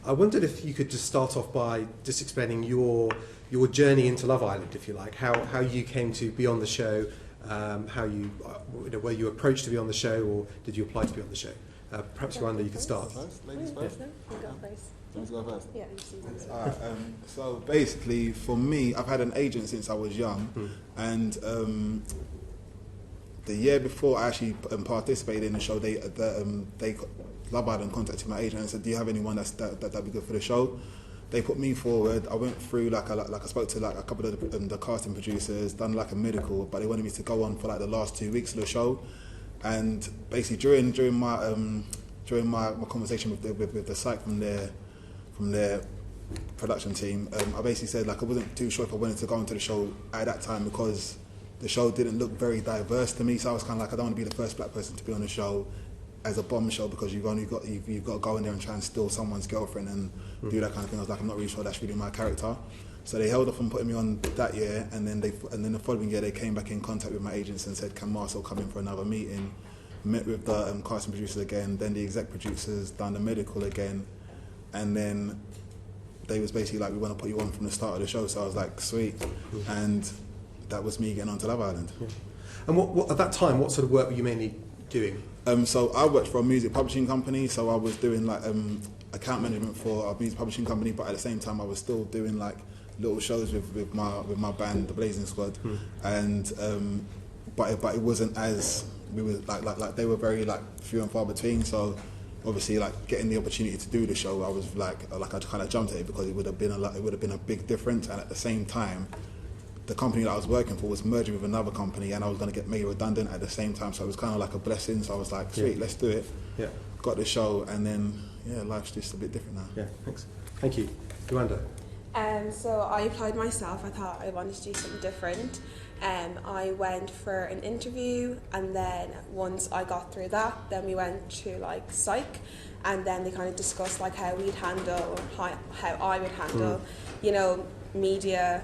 I wondered if you could just start off by just explaining your journey into Love Island, if you like, how you came to be on the show, how you, were you approached to be on the show, or did you apply to be on the show? Perhaps Yewande, you could start. Ladies first? No, you go first. Let's go first. Yeah, you see this. Alright, so basically, for me, I've had an agent since I was young, and the year before I actually participated in the show, they Love Island contacted my agent and said, "Do you have anyone that'd be good for the show?" They put me forward. I went through I spoke to a couple of the casting producers, done a medical, but they wanted me to go on for the last 2 weeks of the show. And basically during my conversation with the site from their production team, I basically said I wasn't too sure if I wanted to go into the show at that time because the show didn't look very diverse to me. So I was kind of I don't want to be the first black person to be on the show as a bombshell because you've got to go in there and try and steal someone's girlfriend and do that kind of thing. I was I'm not really sure that's really my character. So they held off on putting me on that year, and then the following year they came back in contact with my agents and said, "Can Marcel come in for another meeting?" Met with the casting producers again, then the exec producers, done the medical again, and then they was basically "We want to put you on from the start of the show." So I was like, "Sweet," and that was me getting onto Love Island. Yeah. And what at that time, what sort of work were you mainly doing? So I worked for a music publishing company, so I was doing account management for a music publishing company, but at the same time I was still doing little shows with my band, the Blazing Squad, and but it wasn't as we were they were very few and far between. So obviously getting the opportunity to do the show, I was I kind of jumped at it because it would have been a big difference, and at the same time, the company that I was working for was merging with another company, and I was going to get made redundant at the same time. So it was kind of a blessing. So I was like, "Sweet, let's do it." Yeah. Got the show, and then life's just a bit different now. Yeah, thanks. Thank you, Yewande. So I applied myself. I thought I wanted to do something different. I went for an interview, and then once I got through that, then we went to psych, and then they kind of discussed how we'd handle, how I would handle, media,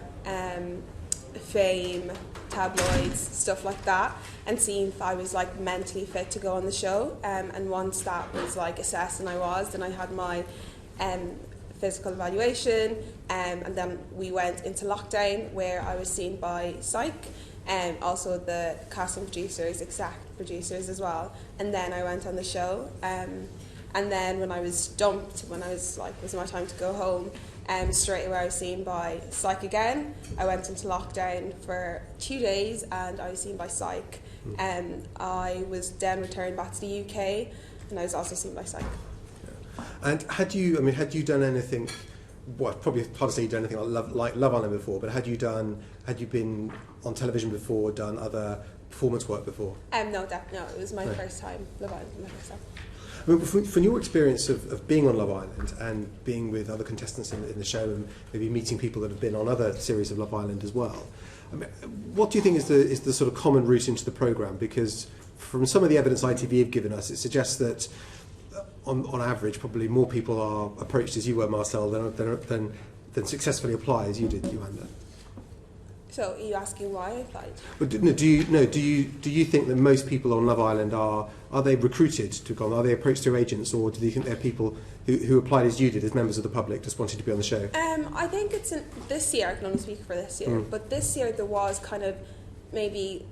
fame, tabloids, stuff like that, and seeing if I was mentally fit to go on the show. And once that was assessed, and I was, then I had my physical evaluation, and then we went into lockdown where I was seen by psych, and also the casting producers, exec producers as well. And then I went on the show, and then when I was dumped, when I was it was my time to go home, straight away I was seen by psych again. I went into lockdown for 2 days and I was seen by psych. I was then returned back to the UK, and I was also seen by psych. And had you done anything? Well, probably hard to say you'd done anything like Love Island before, but had you been on television before, done other performance work before? No, it was my first time. Love Island was my first time. I mean, from your experience of being on Love Island and being with other contestants in the show, and maybe meeting people that have been on other series of Love Island as well, I mean, what do you think is the sort of common route into the programme? Because from some of the evidence ITV have given us, it suggests that on average, probably more people are approached as you were, Marcel, than successfully apply as you did, Yewande. So, are you asking why I applied? Well, do you think that most people on Love Island are they recruited to go on? Are they approached through agents, or do you think they're people who applied as you did, as members of the public, just wanting to be on the show? I think it's this year. I can only speak for this year, but this year there was kind of maybe,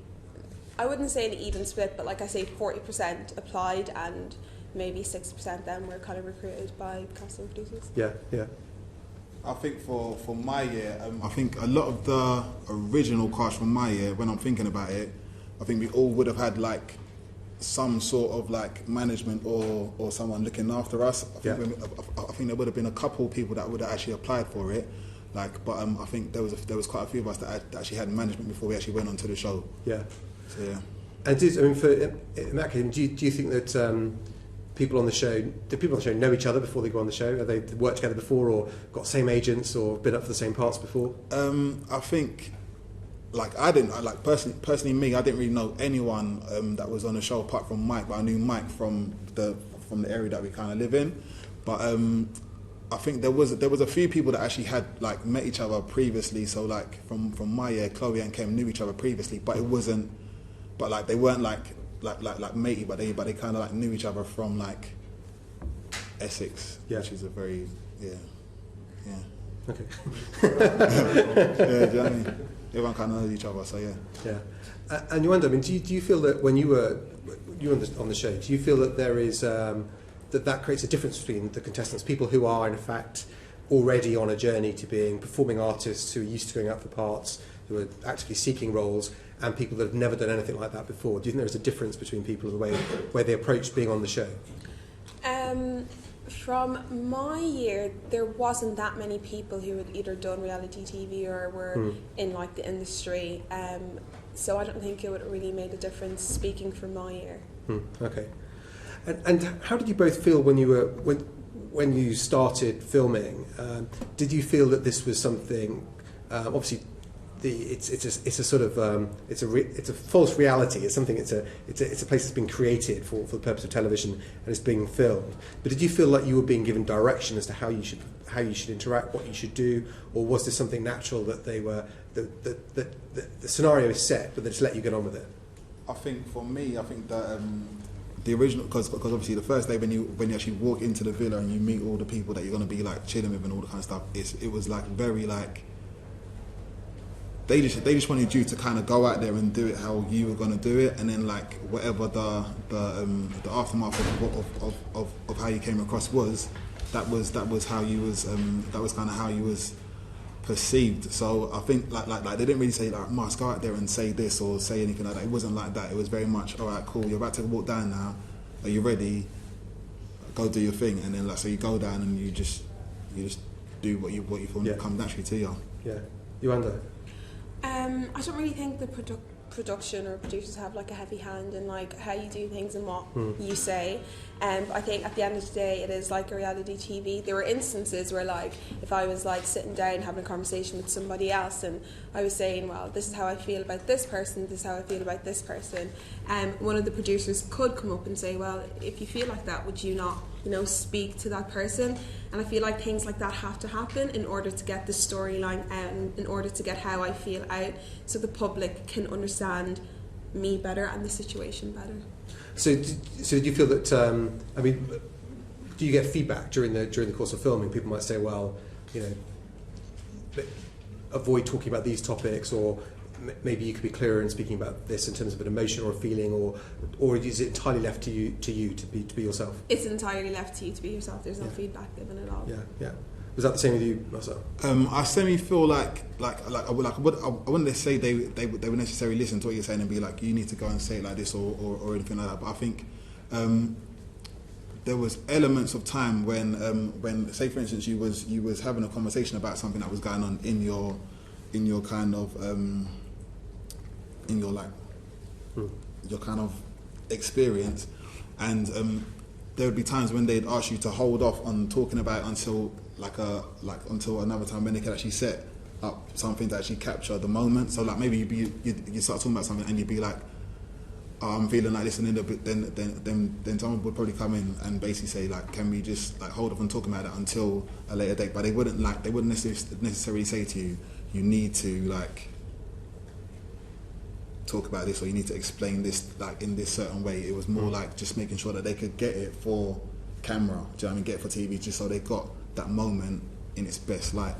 I wouldn't say an even split, but like I say, 40% applied and maybe 60% then were kind of recruited by casting producers. Yeah. I think for my year, I think a lot of the original cast from my year, when I'm thinking about it, I think we all would have had some sort of management or someone looking after us. I think there would have been a couple people that would have actually applied for it, but I think there was quite a few of us that actually had management before we actually went onto the show. Yeah. So yeah. And in that case, do you think that do people on the show know each other before they go on the show? Have they worked together before, or got same agents, or been up for the same parts before? I think, I didn't, personally me, I didn't really know anyone that was on the show apart from Mike, but I knew Mike from the area that we kind of live in. But I think there was a few people that actually had met each other previously. So from my year, Chloe and Kem knew each other previously, but it wasn't, but they weren't matey, but they kind of knew each other from Essex, which is a very Yeah. Okay. Yeah, do you know what I mean? Everyone kind of knows each other, so yeah. Yeah. And Yewande, I mean, do you feel that when you were on the show, do you feel that there is that creates a difference between the contestants, people who are in fact already on a journey to being performing artists who are used to going out for parts, who are actively seeking roles, and people that have never done anything like that before? Do you think there's a difference between people in the way where they approach being on the show? From my year, there wasn't that many people who had either done reality TV or were in like the industry. So I don't think it would have really made a difference speaking for my year. Okay. And how did you both feel when you were when you started filming? Did you feel that this was something? Obviously, it's a sort of it's a false reality. It's something. It's a place that's been created for the purpose of television and it's being filmed. But did you feel like you were being given direction as to how you should interact, what you should do, or was this something natural that they were the scenario is set, but they just let you get on with it? I think for me, that the original, because obviously the first day when you actually walk into the villa and you meet all the people that you're going to be like chilling with and all the kind of stuff, it was like very like they just wanted you to kind of go out there and do it how you were going to do it, and then like whatever the aftermath of how you came across was, that was how you was that was kind of how you was perceived. So I think like they didn't really say like, Mars, go out there and say this or say anything like that. It wasn't like that. It was very much, all right, cool, you're about to walk down now, are you ready, go do your thing. And then like, so you go down and you just do what you feel comes naturally to you. Yeah. Yewande? I don't really think the production or producers have like a heavy hand in like how you do things and what you say. But I think at the end of the day, it is like a reality TV. There were instances where like if I was like sitting down having a conversation with somebody else and I was saying, well, this is how I feel about this person, this is how I feel about this person, one of the producers could come up and say, well, if you feel like that, would you not, speak to that person? And I feel like things like that have to happen in order to get the storyline out and in order to get how I feel out, so the public can understand me better and the situation better. So did you feel that? I mean, do you get feedback during the course of filming? People might say, well, avoid talking about these topics, or maybe you could be clearer in speaking about this in terms of an emotion or a feeling, or is it entirely left to you to be yourself? It's entirely left to you to be yourself. There's no feedback given at all. Yeah. Was that the same with you, Marcel? I semi feel like I wouldn't say they would necessarily listen to what you're saying and be like, you need to go and say it like this or anything like that. But I think there was elements of time when say for instance you was having a conversation about something that was going on in your kind of in your like your kind of experience, and there would be times when they'd ask you to hold off on talking about it until another time when they could actually set up something to actually capture the moment. So like maybe you start talking about something and you'd be like, oh, I'm feeling like this, and then someone would probably come in and basically say like, can we just like hold off on talking about it until a later date? But they wouldn't necessarily say to you, you need to like talk about this, or you need to explain this like in this certain way. It was more like just making sure that they could get it for camera, do you know what I mean, get it for TV, just so they got that moment in its best light.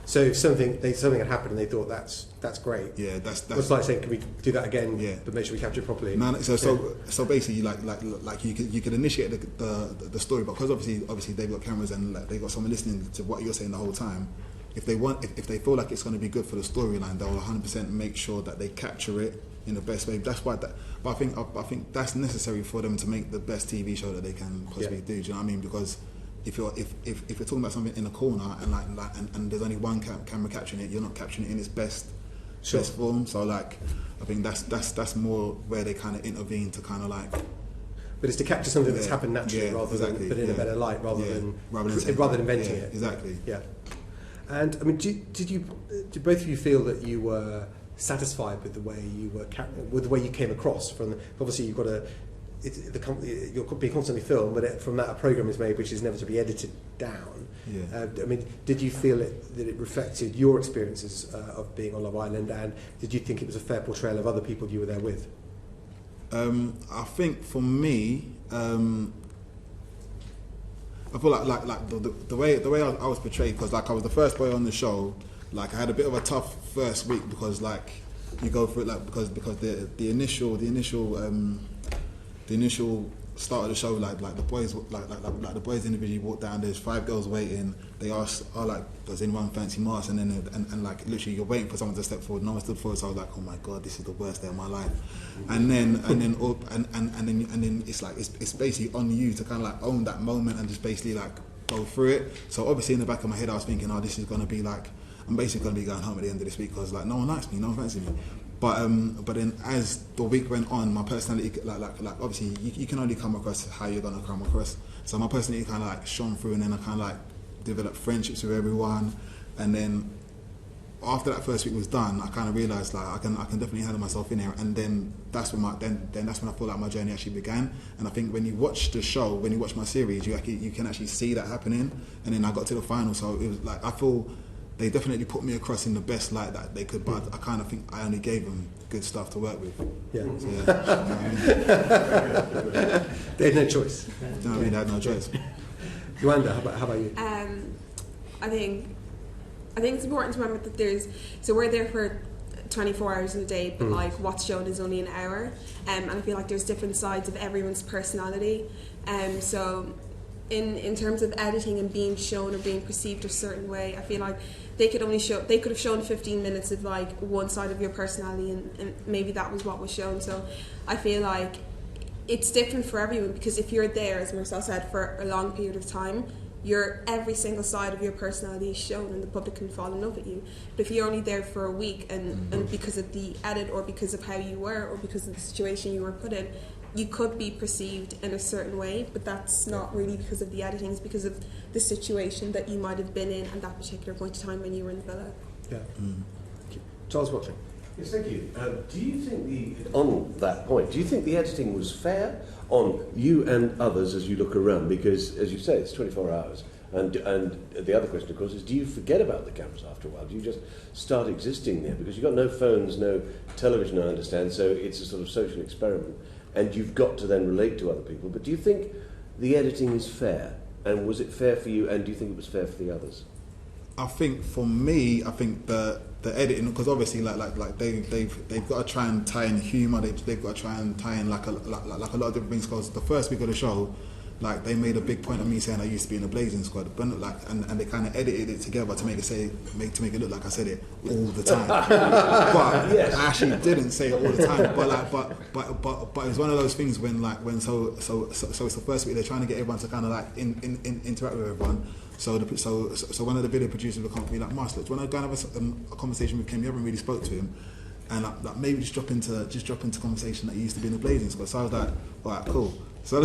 So if something had happened and they thought that's great. Yeah, that's it's like saying, can we do that again? Yeah, but make sure we capture it properly. No, so basically, like you could initiate the story, but because obviously they've got cameras and like, they've got someone listening to what you're saying the whole time. If they feel like it's going to be good for the storyline, they'll 100% make sure that they capture it in the best way. That's why but I think that's necessary for them to make the best TV show that they can possibly do. Do you know what I mean? Because if you're talking about something in a corner and there's only one camera capturing it, you're not capturing it in its best form. So like, I think that's more where they kind of intervene to kind of like. But it's to capture something that's happened naturally, rather than but in a better light, rather than inventing it. Exactly. Yeah. And I mean, did both of you feel that you were satisfied with the way you were with the way you came across? Obviously you've got you're being constantly filmed, but from that a program is made which is inevitably edited down. Yeah. I mean, did you feel that it reflected your experiences of being on Love Island, and did you think it was a fair portrayal of other people you were there with? I think for me, I feel like the way I was portrayed, because like I was the first boy on the show. Like I had a bit of a tough first week because like you go through it like because the initial start of the show, like the boys like the boys individually walk down. There's 5 girls waiting. They ask, "Oh, like, does anyone fancy Mars?" And then and like literally you're waiting for someone to step forward. No one stood forward, so I was like, "Oh my god, this is the worst day of my life." And then it's like it's basically on you to kind of like own that moment and just basically like go through it. So obviously in the back of my head I was thinking, "Oh, this is gonna be like I'm basically gonna be going home at the end of this week because like no one likes me, no one fancies me." But then as the week went on, my personality, like obviously you can only come across how you're gonna come across. So my personality kind of like shone through, and then I kind of like developed friendships with everyone. And then after that first week was done, I kind of realised like I can definitely handle myself in here. And then that's when that's when I feel like my journey actually began. And I think when you watch the show, when you watch my series, you can actually see that happening. And then I got to the final, so it was like I feel. They definitely put me across in the best light that they could, but I kind of think I only gave them good stuff to work with. Yeah. So, yeah. They had no choice. You know what I mean? They had no choice. Yewande, how about you? I think it's important to remember that we're there for 24 hours in a day, but like what's shown is only an hour, and I feel like there's different sides of everyone's personality, so in terms of editing and being shown or being perceived a certain way, I feel like they could have shown 15 minutes of like one side of your personality, and maybe that was what was shown. So I feel like it's different for everyone, because if you're there, as Marcel said, for a long period of time, every single side of your personality is shown and the public can fall in love with you. But if you're only there for a week and because of the edit or because of how you were or because of the situation you were put in, you could be perceived in a certain way, but that's not really because of the editing, it's because of the situation that you might have been in at that particular point in time when you were in the villa. Yeah. Charles Watling. Yes, thank you. Do you think on that point, do you think the editing was fair on you and others as you look around? Because, as you say, it's 24 hours. And the other question, of course, is do you forget about the cameras after a while? Do you just start existing there? Because you've got no phones, no television, I understand, so it's a sort of social experiment. And you've got to then relate to other people. But do you think the editing is fair? And was it fair for you? And do you think it was fair for the others? I think for me, I think the editing, because obviously like they've got to try and tie in humour. They've got to try and tie in like a lot of different things. Because the first week of the show, like they made a big point of me saying I used to be in the Blazing Squad, but like and they kind of edited it together to make it look like I said it all the time. But yes. I actually didn't say it all the time. But it was one of those things when so it's the first week they're trying to get everyone to kind of like interact with everyone. So one of the video producers would come to me like, Marcel, do you want to go and have a conversation with Kim? You haven't really spoke to him. And like maybe just drop into conversation that you used to be in the Blazing Squad. So I was like, all right, cool. So I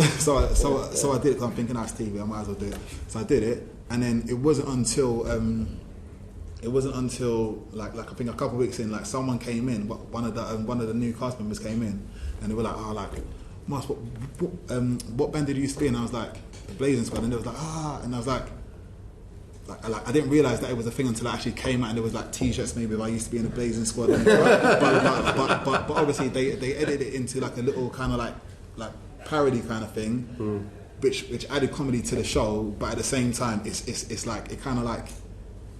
did it. I'm thinking that's TV. I might as well do it. So I did it, and then it wasn't until like I think a couple of weeks in, like someone came in. One of the new cast members came in, and they were like, "Oh, like, Mars, what band did you used to be?" And I was like, "The Blazing Squad." And they was like, "Ah," and I was like I didn't realise that it was a thing until I actually came out and there was like T-shirts maybe if I used to be in the Blazing Squad. But obviously they edited it into like a little kind of like parody kind of thing, which added comedy to the show. But at the same time, it's like it kind of like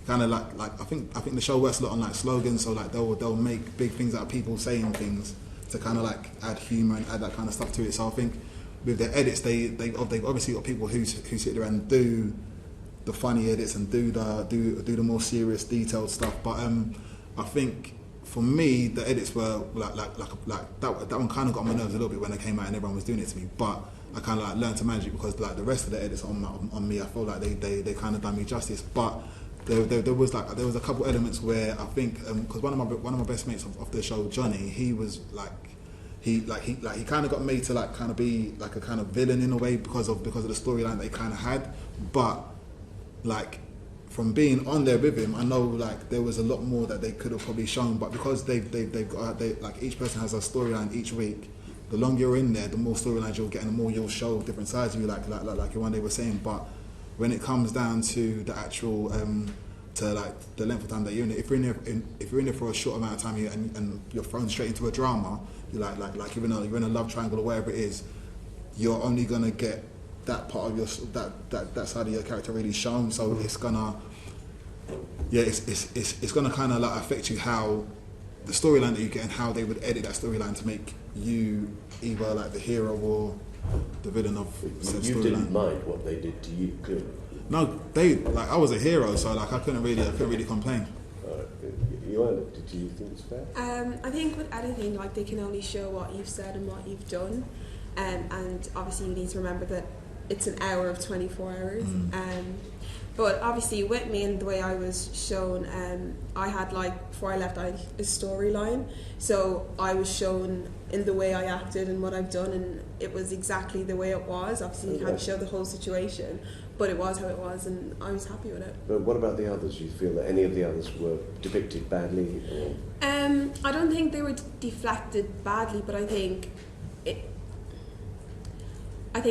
I think the show works a lot on like slogans. So like they'll make big things out of people saying things to kind of like add humour and add that kind of stuff to it. So I think with their edits, they've obviously got people who sit there and do the funny edits and do the more serious detailed stuff. But I think for me the edits were like that one kind of got on my nerves a little bit when it came out and everyone was doing it to me. But I kind of like learned to manage it because like the rest of the edits on me, I feel like they kind of done me justice. But there was a couple elements where I think because one of my best mates of the show, Johnny, he was like. He kind of got made to like kind of be like a kind of villain in a way because of the storyline that he kind of had, but like from being on there with him, I know like there was a lot more that they could have probably shown, but because they've got like each person has a storyline each week. The longer you're in there, the more storylines you'll get, and the more you'll show different sides of you, like Yewande was saying. But when it comes down to the actual to like the length of time that you're in it, if you're in there for a short amount of time and you're thrown straight into a drama, you're like you're in a love triangle or whatever it is, you're only gonna get that part of your that side of your character really shown. So it's gonna it's gonna kind of like affect you how the storyline that you get and how they would edit that storyline to make you either like the hero or the villain of said You storyline. didn't mind what they did to you, clearly. No, I was a hero, so like I couldn't really complain. Yewande, did you think it's fair? I think with anything, like, they can only show what you've said and what you've done, and obviously you need to remember that it's an hour of 24 hours. But obviously with me and the way I was shown, I had, like, before I left, I had a storyline, so I was shown in the way I acted and what I've done, and it was exactly the way it was. Obviously you can't show the whole situation, but it was how it was, and I was happy with it. But what about the others? Do you feel that any of the others were depicted badly? Or? I don't think they were deflected badly, but I think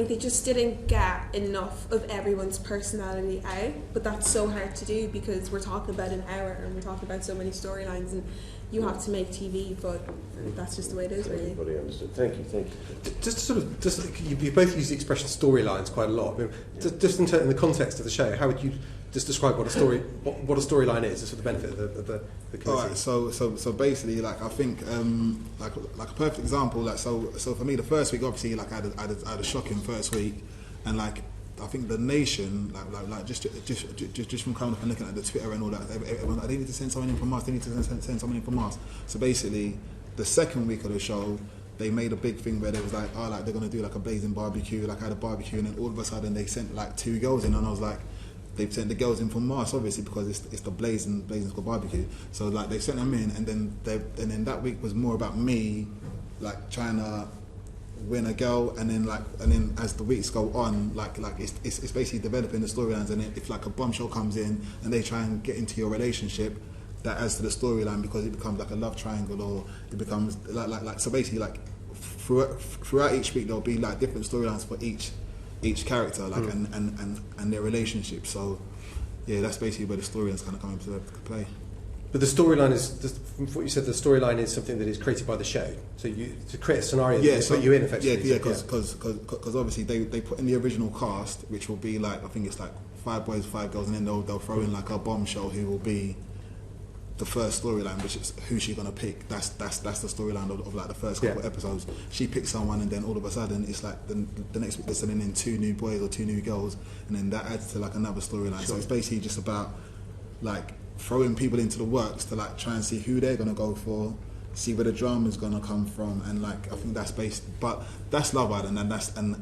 they just didn't get enough of everyone's personality out. But that's so hard to do because we're talking about an hour and we're talking about so many storylines, and you have to make TV, but that's just the way it is, really. Everybody understood. Thank you. Just you both use the expression storylines quite a lot. I mean, just in the context of the show, how would you just describe what a storyline is, just for the benefit of the community? All right, so basically, like, I think like a perfect example, like, so for me, the first week, obviously, like, I had a shocking first week, and like, I think the nation, like just from coming up and looking at the Twitter and all that, everyone, they need to send someone in from Mars. They need to send someone in from Mars. So basically, the second week of the show, they made a big thing where they was like, oh, like, they're gonna do like a blazing barbecue. Like, I had a barbecue, and then all of a sudden they sent like 2 girls in, and I was like, they've sent the girls in from Mars, obviously, because it's the blazing squad barbecue. So like, they sent them in, and then that week was more about me, like, trying to win a girl, and then as the weeks go on, like it's basically developing the storylines, and if like a bombshell comes in and they try and get into your relationship, that adds to the storyline because it becomes like a love triangle, or it becomes like so basically, like, throughout each week there'll be like different storylines for each character, like and their relationship. So yeah, that's basically where the storyline's kind of come into play. But the storyline is, from what you said, the storyline is something that is created by the show. So to create a scenario that put you in, effectively. Yeah, because obviously they put in the original cast, which will be like, I think it's like 5 boys, 5 girls, and then they'll throw in like a bombshell who will be the first storyline, which is who she's gonna pick. That's the storyline of like the first couple of episodes. She picks someone, and then all of a sudden it's like the next week they're sending in 2 new boys or 2 new girls, and then that adds to like another storyline. So it's basically just about like throwing people into the works to like try and see who they're gonna go for, see where the drama's gonna come from, and like I think that's but that's Love Island, and that's and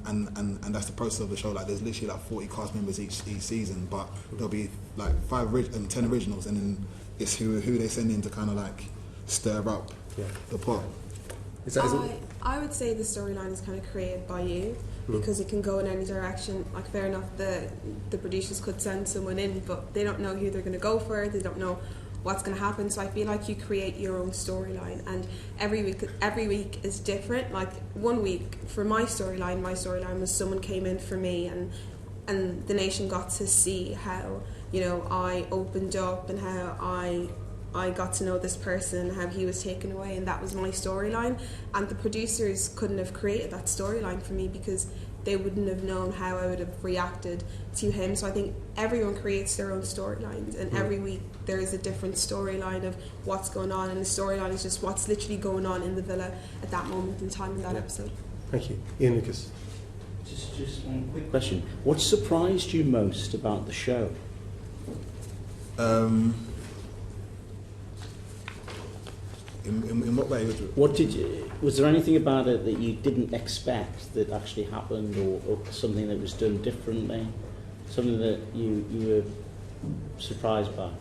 that's the process of the show. Like, there's literally like 40 cast members each season, but there'll be like 10 originals, and then it's who they send in to kind of like stir up the pot. I would say the storyline is kind of created by you, because it can go in any direction. Like, fair enough, the producers could send someone in, but they don't know who they're going to go for. They don't know what's going to happen. So I feel like you create your own storyline, and every week is different. Like, one week for my storyline was someone came in for me, and the nation got to see how, you know, I opened up and how I got to know this person, how he was taken away, and that was my storyline. And the producers couldn't have created that storyline for me because they wouldn't have known how I would have reacted to him. So I think everyone creates their own storylines, and every week there is a different storyline of what's going on, and the storyline is just what's literally going on in the villa at that moment in time in that episode. Thank you. Ian Lucas. Just one quick question. What surprised you most about the show? In what way? Was there anything about it that you didn't expect that actually happened, or something that was done differently? Something that you were surprised by?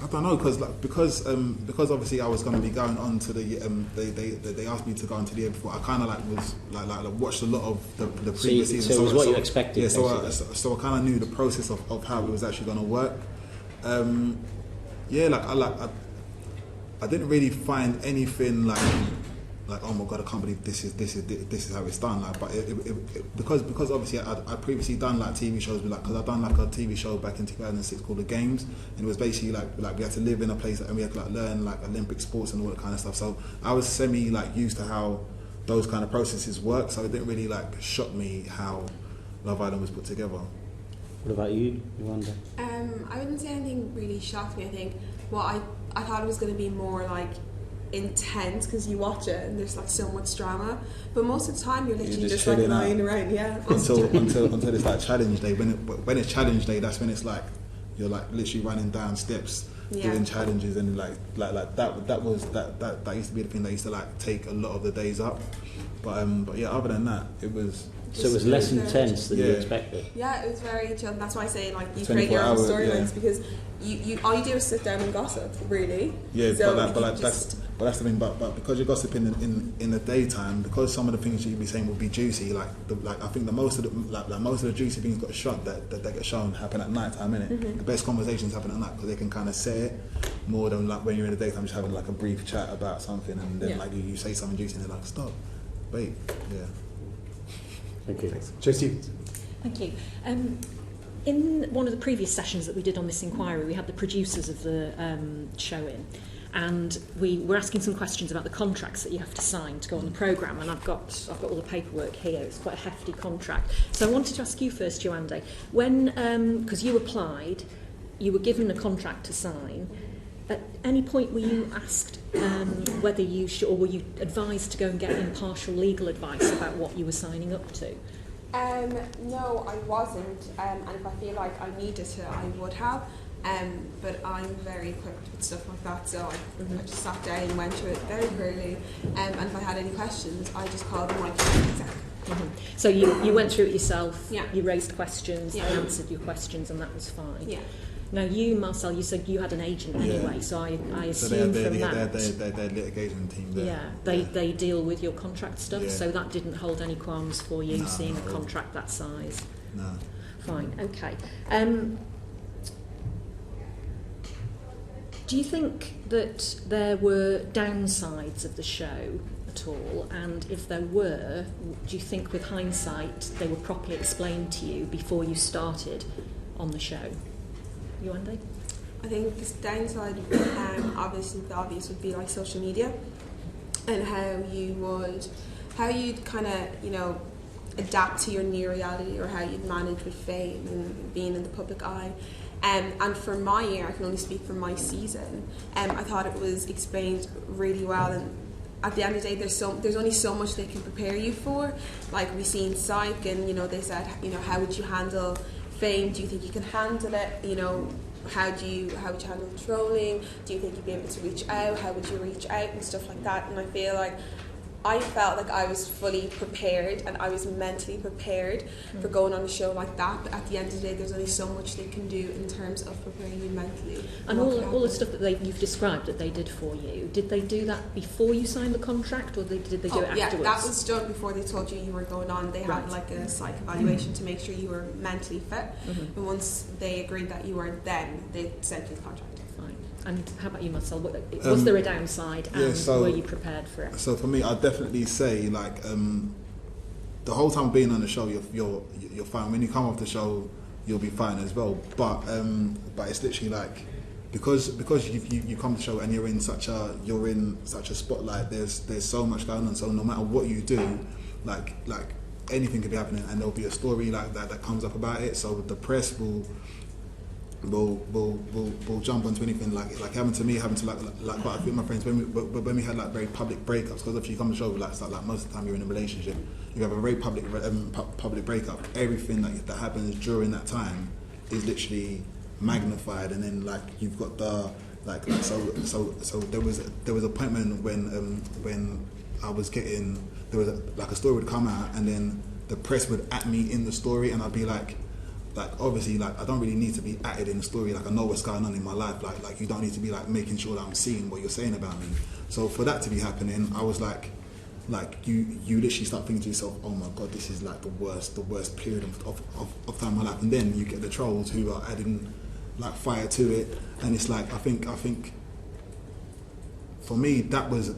I don't know, because obviously I was going to be going on to the they asked me to go on to the year before. I kind of like was like watched a lot of the previous season. So it was what you expected. Yeah, so I kind of knew the process of how it was actually going to work. I didn't really find anything like like, oh my god, I can't believe this is how it's done. Like, but because obviously I previously done like TV shows, because I've done like a TV show back in 2006 called The Games, and it was basically like we had to live in a place and we had to like learn like Olympic sports and all that kind of stuff. So I was semi like used to how those kind of processes work. So it didn't really like shock me how Love Island was put together. What about you, Yewande? I wouldn't say anything really shocked me. I think I thought it was going to be more like intense, because you watch it and there's like so much drama, but most of the time you're literally just like lying around, until it's like challenge day. When it's challenge day, that's when it's like you're like literally running down steps doing challenges, and like that used to be the thing that used to like take a lot of the days up. But yeah, other than that, it was. So it was less intense than you expected. Yeah, it was very chill. That's why I say like you create your own storylines, because you all you do is sit down and gossip, really. Yeah, so but that's the thing. But because you're gossiping in the daytime, because some of the things you'd be saying will be juicy. Like I think most of the juicy things got shot that get shown happen at night time, innit? Mm-hmm. The best conversations happen at night because they can kind of say it more than like when you're in the daytime just having like a brief chat about something, and then like you say something juicy and they're like, stop, wait, yeah. Thank you. Thanks. Jo Stevens. Thank you. In one of the previous sessions that we did on this inquiry, we had the producers of the show in, and we were asking some questions about the contracts that you have to sign to go on the programme, and I've got all the paperwork here. It's quite a hefty contract. So I wanted to ask you first, Yewande, when, because you applied, you were given a contract to sign, at any point were you asked whether you should, or were you advised to go and get impartial legal advice about what you were signing up to? No, I wasn't, and if I feel like I needed to, I would have. But I'm very equipped with stuff like that, so I just sat down and went through it very thoroughly. And if I had any questions, I just called my exec. So you went through it yourself. Yeah. You raised questions. They answered your questions, and that was fine. Yeah. Now you, Marcel, you said you had an agent anyway, so I assume from that. Their litigation team there. Yeah, they deal with your contract stuff, Yeah. so that didn't hold any qualms for you, No, seeing a not at all. contract that size. No. Fine, okay. Do you think that there were downsides of the show at all? And if there were, do you think with hindsight they were properly explained to you before you started on the show? Yewande? I think the downside, obviously the obvious would be like social media, and how you'd kind of, adapt to your new reality, or how you'd manage with fame and being in the public eye. And for my year, I can only speak for my season, I thought it was explained really well, and at the end of the day, there's only so much they can prepare you for. Like we seen Psych, and they said, how would you handle fame? Do you think you can handle it? How would you handle trolling? Do you think you'd be able to reach out? How would you reach out and stuff like that? And I felt like I was fully prepared, and I was mentally prepared for going on a show like that. But at the end of the day, there's only so much they can do in terms of preparing you mentally. And all the stuff that you've described that they did for you, did they do that before you signed the contract, or did they do it afterwards? Yeah, that was done before they told you were going on. They had like a psych evaluation to make sure you were mentally fit. And once they agreed that you were, then they sent you the contract. And how about you, Marcel? Was there a downside, and were you prepared for it? So for me, I'd definitely say like the whole time being on the show, you're fine. When you come off the show, you'll be fine as well. But it's literally like because you come to the show and you're in such a spotlight. There's so much going on. So no matter what you do, like anything could be happening, and there'll be a story like that comes up about it. So the press will jump onto anything like happened to me, happened to like quite a few of my friends when we had like very public breakups, because if you come to the show like most of the time you're in a relationship, you have a very public breakup. Everything that happens during that time is literally magnified, and then like you've got the so there was a point when I was getting, there was a story would come out, and then the press would at me in the story, and I'd be like obviously I don't really need to be added in the story. Like I know what's going on in my life. Like you don't need to be like making sure that I'm seeing what you're saying about me. So for that to be happening, I was like you literally start thinking to yourself, oh my god, this is like the worst period of time in my life. And then you get the trolls who are adding like fire to it, and it's like I think for me, that was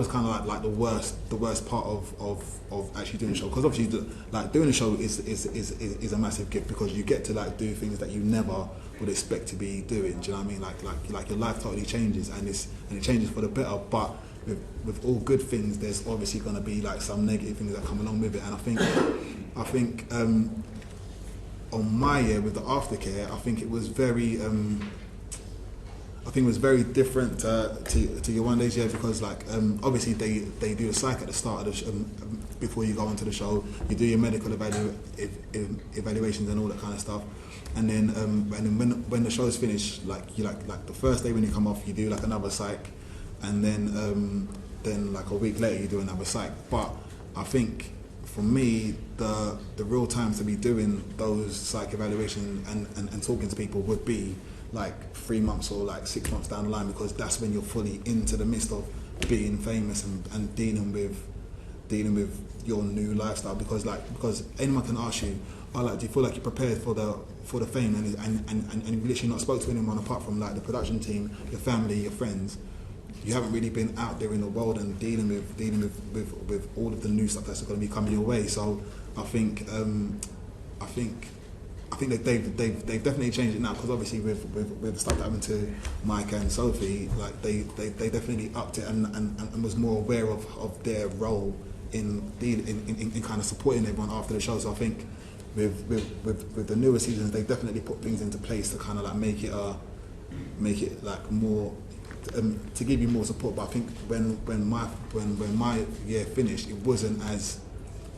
kind of like the worst part of actually doing the show, because obviously doing a show is a massive gift, because you get to like do things that you never would expect to be doing. Do you know what I mean? Like your life totally changes, and it changes for the better. But with all good things, there's obviously going to be like some negative things that come along with it. And I think on my year with the aftercare, I think it was very. I think it was very different to Yewande's year, because like obviously they do a psych at the start of the before you go onto the show. You do your medical evaluations and all that kind of stuff, and then when the show's finished, like the first day when you come off, you do like another psych, and then like a week later you do another psych. But I think for me, the real time to be doing those psych evaluations and talking to people would be like 3 months or like 6 months down the line, because that's when you're fully into the midst of being famous and dealing with your new lifestyle. Because anyone can ask you, do you feel like you're prepared for the fame, and you've literally not spoke to anyone apart from like the production team, your family, your friends. You haven't really been out there in the world and dealing with all of the new stuff that's going to be coming your way. So I think that they've definitely changed it now, because obviously with stuff that happened to Mike and Sophie, like they definitely upped it and was more aware of their role in kind of supporting everyone after the show. So I think with the newer seasons, they definitely put things into place to kind of like make it like more to give you more support. But I think when my year finished, it wasn't as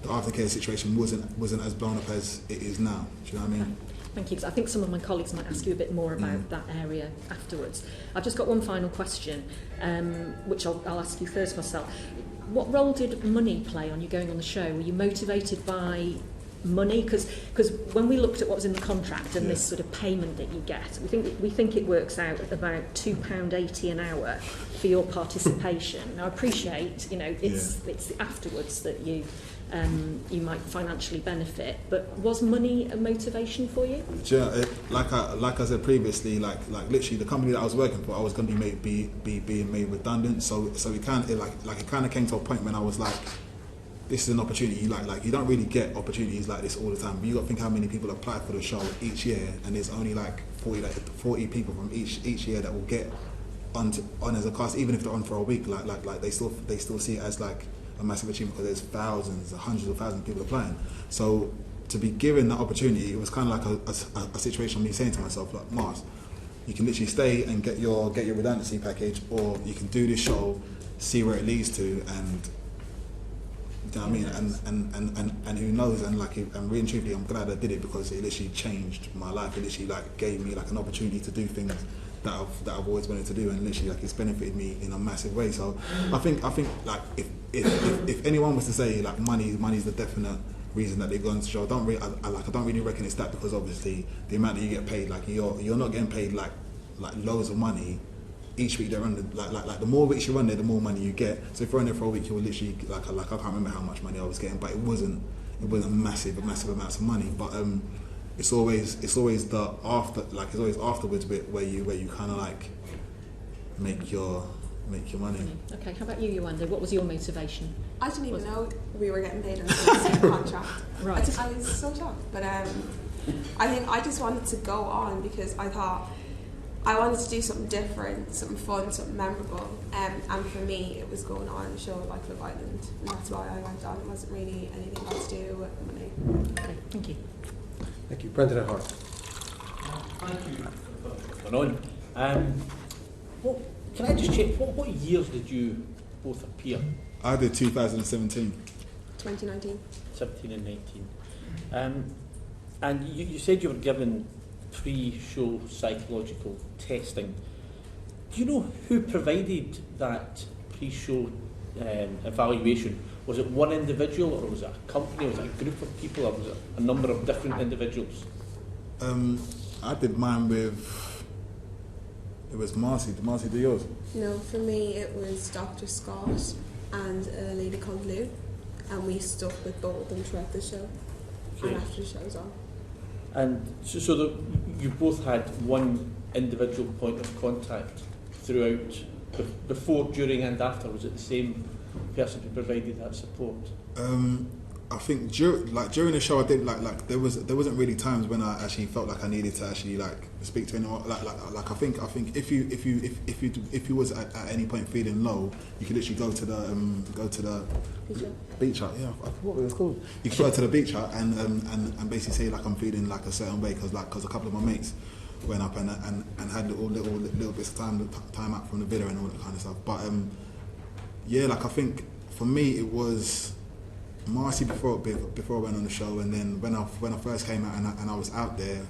the aftercare situation wasn't as blown up as it is now. Do you know what I mean? Thank you. 'Cause I think some of my colleagues might ask you a bit more about that area afterwards. I've just got one final question, which I'll ask you first, Marcel. What role did money play on you going on the show? Were you motivated by money? Because when we looked at what was in the contract and this sort of payment that you get, we think it works out at about £2.80 an hour for your participation. Now I appreciate, it's the afterwards that you might financially benefit, but was money a motivation for you? Yeah, like I said previously, like literally the company that I was working for, I was going to be being made redundant. So it kind of came to a point when I was like, this is an opportunity. Like you don't really get opportunities like this all the time. But you got to think how many people apply for the show each year, and there's only like 40 people from each year that will get on as a cast, even if they're on for a week. Like they still see it as like a massive achievement, because there's thousands, hundreds of thousands of people applying. So to be given that opportunity, it was kind of like a situation of me saying to myself, like, Mars, you can literally stay and get your redundancy package, or you can do this show, see where it leads to, and you know what I mean? And who knows? And really and truthfully, I'm glad I did it, because it literally changed my life. It literally like gave me like an opportunity to do things that I've always wanted to do, and literally like it's benefited me in a massive way. So I think like if anyone was to say like money's the definite reason that they go into the show, I don't really reckon it's that, because obviously the amount that you get paid, like you're not getting paid like loads of money each week. They're on like the more weeks you're on there, the more money you get. So if you're on there for a week, you're literally like I can't remember how much money I was getting, but it wasn't massive amounts of money. But it's always the after, like it's always afterwards bit where you kind of like make your money. Okay, how about you, Yewande? What was your motivation? I didn't even know we were getting paid on the same contract. Right. I was so shocked. But I think I just wanted to go on because I thought I wanted to do something different, something fun, something memorable. And for me, it was going on a show like Love Island. And that's why I went on. It wasn't really anything else to do with money. Okay, thank you. Thank you. Brendan O'Hara. Thank you for coming on. Can I just check, what years did you both appear? I did 2017. 2019. 17 and 19. And you said you were given pre-show psychological testing. Do you know who provided that pre-show evaluation? Was it one individual, or was it a company, was it a group of people, or was it a number of different individuals? I did mine with, it was Marcy. Did Marcy do yours? No, for me it was Dr. Scott and a lady called Lou, and we stuck with both of them throughout the show and after the show was on. And so you both had one individual point of contact throughout before, during and after? Was it the same person who provided that support? I think during the show, I did like there wasn't really times when I actually felt like I needed to actually like speak to anyone. Like I think if you was at any point feeling low, you could literally go to the beach hut. Yeah, I forgot what it was called. You could go to the beach hut and basically say like I'm feeling like a certain way because a couple of my mates went up and had little bits of time out from the villa and all that kind of stuff. But yeah, like I think for me it was Marcy before I went on the show, and then when I first came out and I was out there,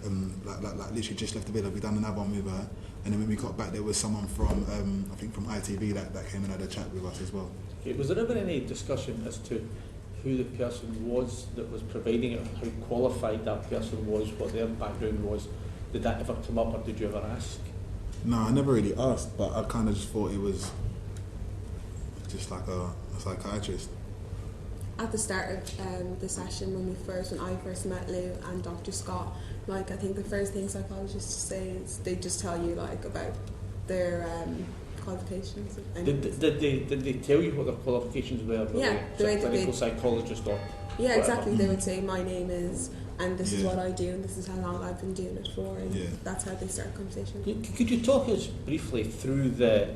like literally just left the villa, we done another one with her, and then when we got back there was someone from I think from ITV that came and had a chat with us as well. Okay. Was there ever any discussion as to who the person was that was providing it, how qualified that person was, what their background was? Did that ever come up, or did you ever ask? No, I never really asked, but I kind of just thought it was just like a psychiatrist. At the start of the session, when I first met Lou and Dr. Scott, like I think the first thing psychologists say is they just tell you like about their qualifications. Did they tell you what their qualifications were? Yeah, the way clinical psychologist or yeah, exactly. They would say my name is, and this is what I do, and this is how long I've been doing it for, and that's how they start a conversation. Could you talk us briefly through the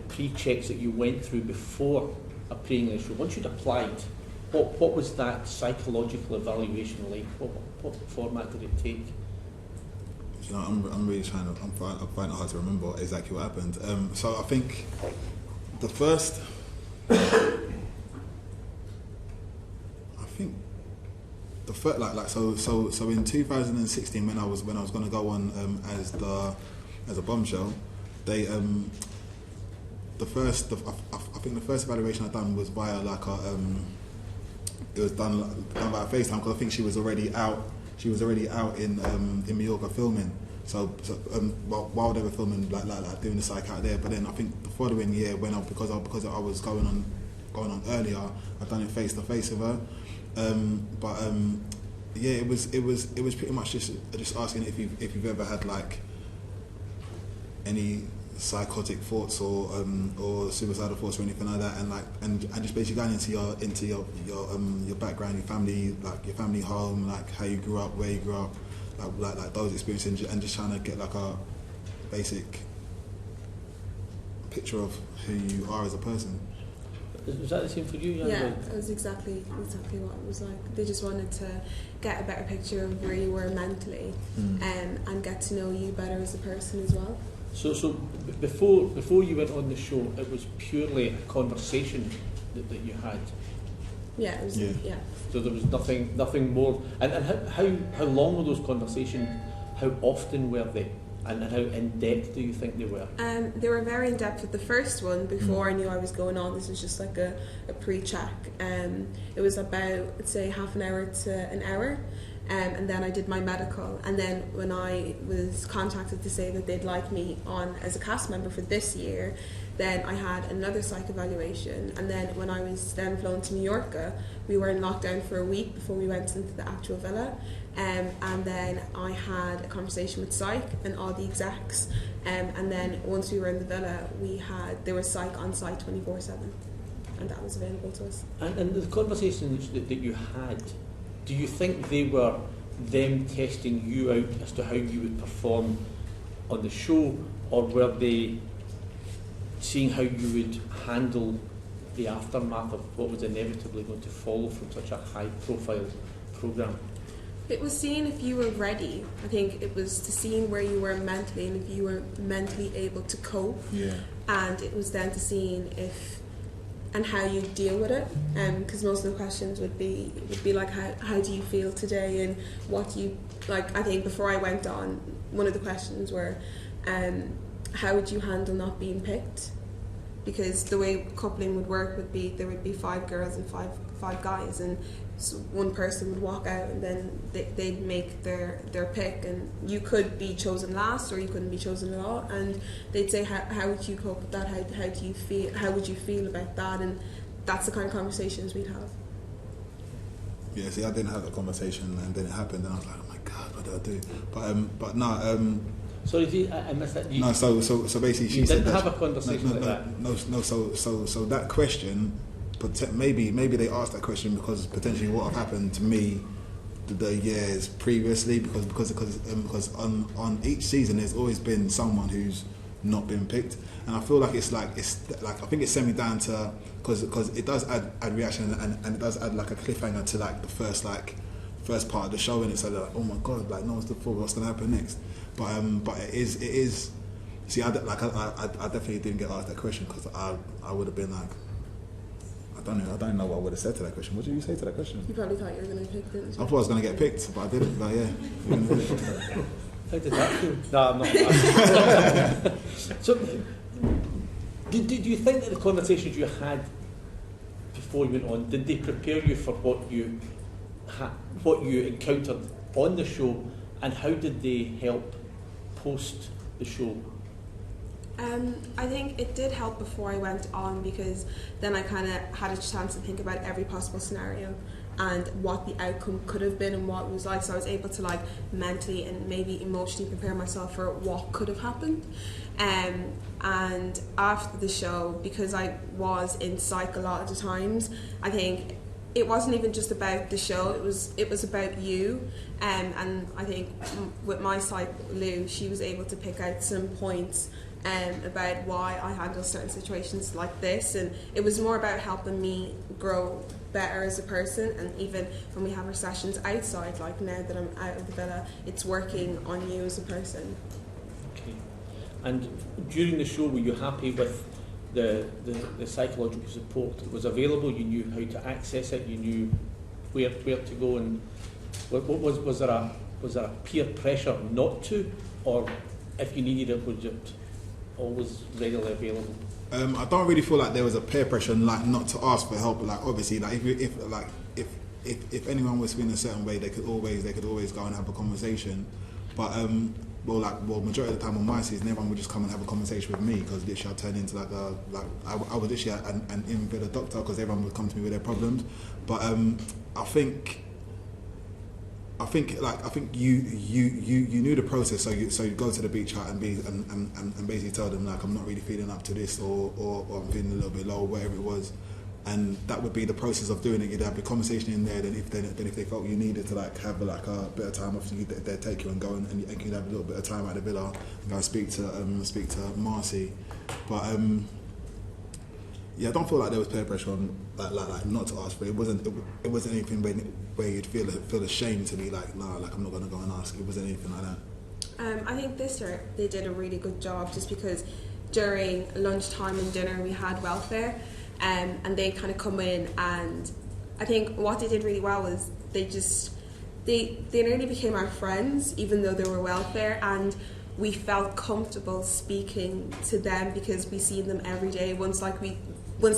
pre-checks that you went through before appearing in the show? Once you'd applied, what was that psychological evaluation like? What format did it take? You know, I'm really I'm finding it hard to remember exactly what happened. So I think the first, so in 2016 when I was going to go on as a bombshell, they I think the first evaluation I done was via like it was done by FaceTime because I think she was already out. She was already out in Mallorca filming. So while they were filming, like doing the psych out there. But then I think the following year, because I was going on earlier, I done it face to face with her. Yeah, it was pretty much just asking if you've ever had like any psychotic thoughts or suicidal thoughts or anything like that, and just basically going into your background, your family home, like how you grew up, where you grew up, like those experiences, and just trying to get like a basic picture of who you are as a person. Was that the same for you? Yeah, it was exactly what it was like. They just wanted to get a better picture of where you were mentally, and get to know you better as a person as well. So before you went on the show, it was purely a conversation that you had. Yeah, it was. Yeah. So there was nothing more. And how long were those conversations? How often were they? And how in depth do you think they were? They were very in depth. With the first one, before I knew I was going on, this was just like a pre-check. It was about, let's say, half an hour to an hour. And then I did my medical, and then when I was contacted to say that they'd like me on as a cast member for this year, then I had another psych evaluation, and then when I was then flown to Mallorca, we were in lockdown for a week before we went into the actual villa, and then I had a conversation with psych and all the execs, and then once we were in the villa, there was psych on site 24/7, and that was available to us. And the conversations that you had, do you think they were them testing you out as to how you would perform on the show, or were they seeing how you would handle the aftermath of what was inevitably going to follow from such a high-profile programme? It was seeing if you were ready. I think it was to seeing where you were mentally and if you were mentally able to cope. Yeah. And it was then to seeing if and how you deal with it, because most of the questions would be like how do you feel today, and what do you like. I think before I went on, one of the questions were how would you handle not being picked, because the way coupling would work would be there would be 5 girls and five guys, and so one person would walk out and then they'd make their pick, and you could be chosen last or you couldn't be chosen at all, and they'd say how would you cope with that, how do you feel, how would you feel about that, and that's the kind of conversations we'd have. Yeah, see, I didn't have that conversation, and then it happened, and I was like, oh my god, what do I do? But no, Sorry, I missed that. No, so basically she you said didn't that have a conversation like that. So that question, maybe they asked that question because potentially what have happened to me the years previously, because on each season there's always been someone who's not been picked, and I feel like it's like I think it's semi down to because it does add reaction and it does add like a cliffhanger to like the first part of the show, and it's like, oh my god, like no one's looking forward, what's gonna happen next? But it is. See, I definitely didn't get asked that question because I would have been like, I don't know what I would have said to that question. What did you say to that question? You probably thought you were going to get picked, didn't you? I thought I was going to get picked, but I didn't. But yeah. How did that feel? No, I'm not. So, did you think that the conversations you had before you went on, did they prepare you for what you encountered on the show, and how did they help post the show? I think it did help before I went on, because then I kind of had a chance to think about every possible scenario and what the outcome could have been and what it was like, so I was able to like mentally and maybe emotionally prepare myself for what could have happened. And after the show, because I was in psych a lot of the times, I think it wasn't even just about the show, it was about you, and I think with my psych, Lou, she was able to pick out some points about why I handle certain situations like this, and it was more about helping me grow better as a person. And even when we have our sessions outside, like now that I'm out of the villa, it's working on you as a person. Okay. And during the show, were you happy with the psychological support that was available? You knew how to access it, you knew where to go, and was there a peer pressure not to, or if you needed it, was it always readily available? I don't really feel like there was a peer pressure like not to ask for help. Like obviously, like if anyone was feeling a certain way, they could always go and have a conversation. But majority of the time on my season, everyone would just come and have a conversation with me, because literally I turned into I was literally an in-villa doctor, because everyone would come to me with their problems. But I think you knew the process, so you go to the beach hut and basically tell them like, I'm not really feeling up to this, or I'm feeling a little bit low, whatever it was, and that would be the process of doing it. You'd have a conversation in there. Then if they felt you needed to like have like a bit of time off, they'd take you and go and you'd have a little bit of time at the villa and go and speak to Marcy. But yeah, I don't feel like there was peer pressure on like not to ask for it. It wasn't anything where you'd feel ashamed to be like, nah, like I'm not going to go and ask. It wasn't anything like that. I think this year they did a really good job, just because during lunchtime and dinner we had welfare, and they kind of come in, and I think what they did really well was they nearly became our friends, even though they were welfare, and we felt comfortable speaking to them because we seen them every day. Once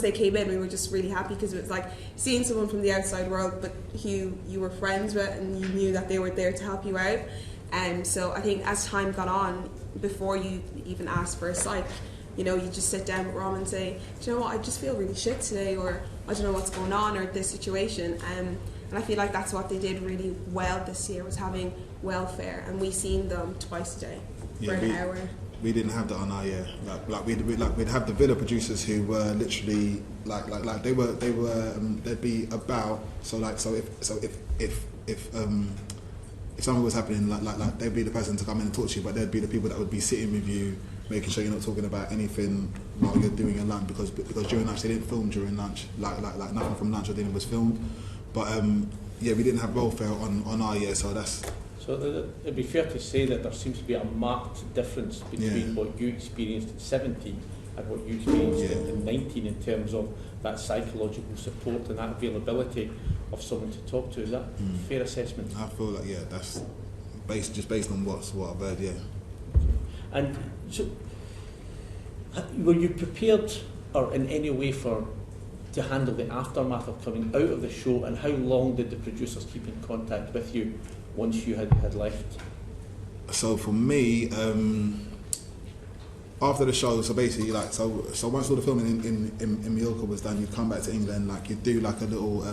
they came in, we were just really happy, because it was like seeing someone from the outside world, but who you were friends with, and you knew that they were there to help you out. So I think as time got on, before you even ask for a psych, you just sit down with Rom and say, do you know what, I just feel really shit today, or I don't know what's going on, or this situation. And I feel like that's what they did really well this year, was having welfare, and we seen them twice a day for an hour. We didn't have that on our year. We'd have the villa producers who were literally they'd be about, if something was happening, like they'd be the person to come in and talk to you, but they'd be the people that would be sitting with you, making sure you're not talking about anything while you're doing your lunch, because during lunch they didn't film during lunch, like nothing from lunch or dinner was filmed. But we didn't have welfare on our year, so that's. So it'd be fair to say that there seems to be a marked difference between what you experienced at 17 and what you experienced in 19 in terms of that psychological support and that availability of someone to talk to. Is that a fair assessment? I feel like, that's based on what I've heard, And so, were you prepared or in any way to handle the aftermath of coming out of the show, and how long did the producers keep in contact with you once you had left? So for me, after the show, so basically so once all the filming in Mallorca was done, you'd come back to England, like you'd do like a little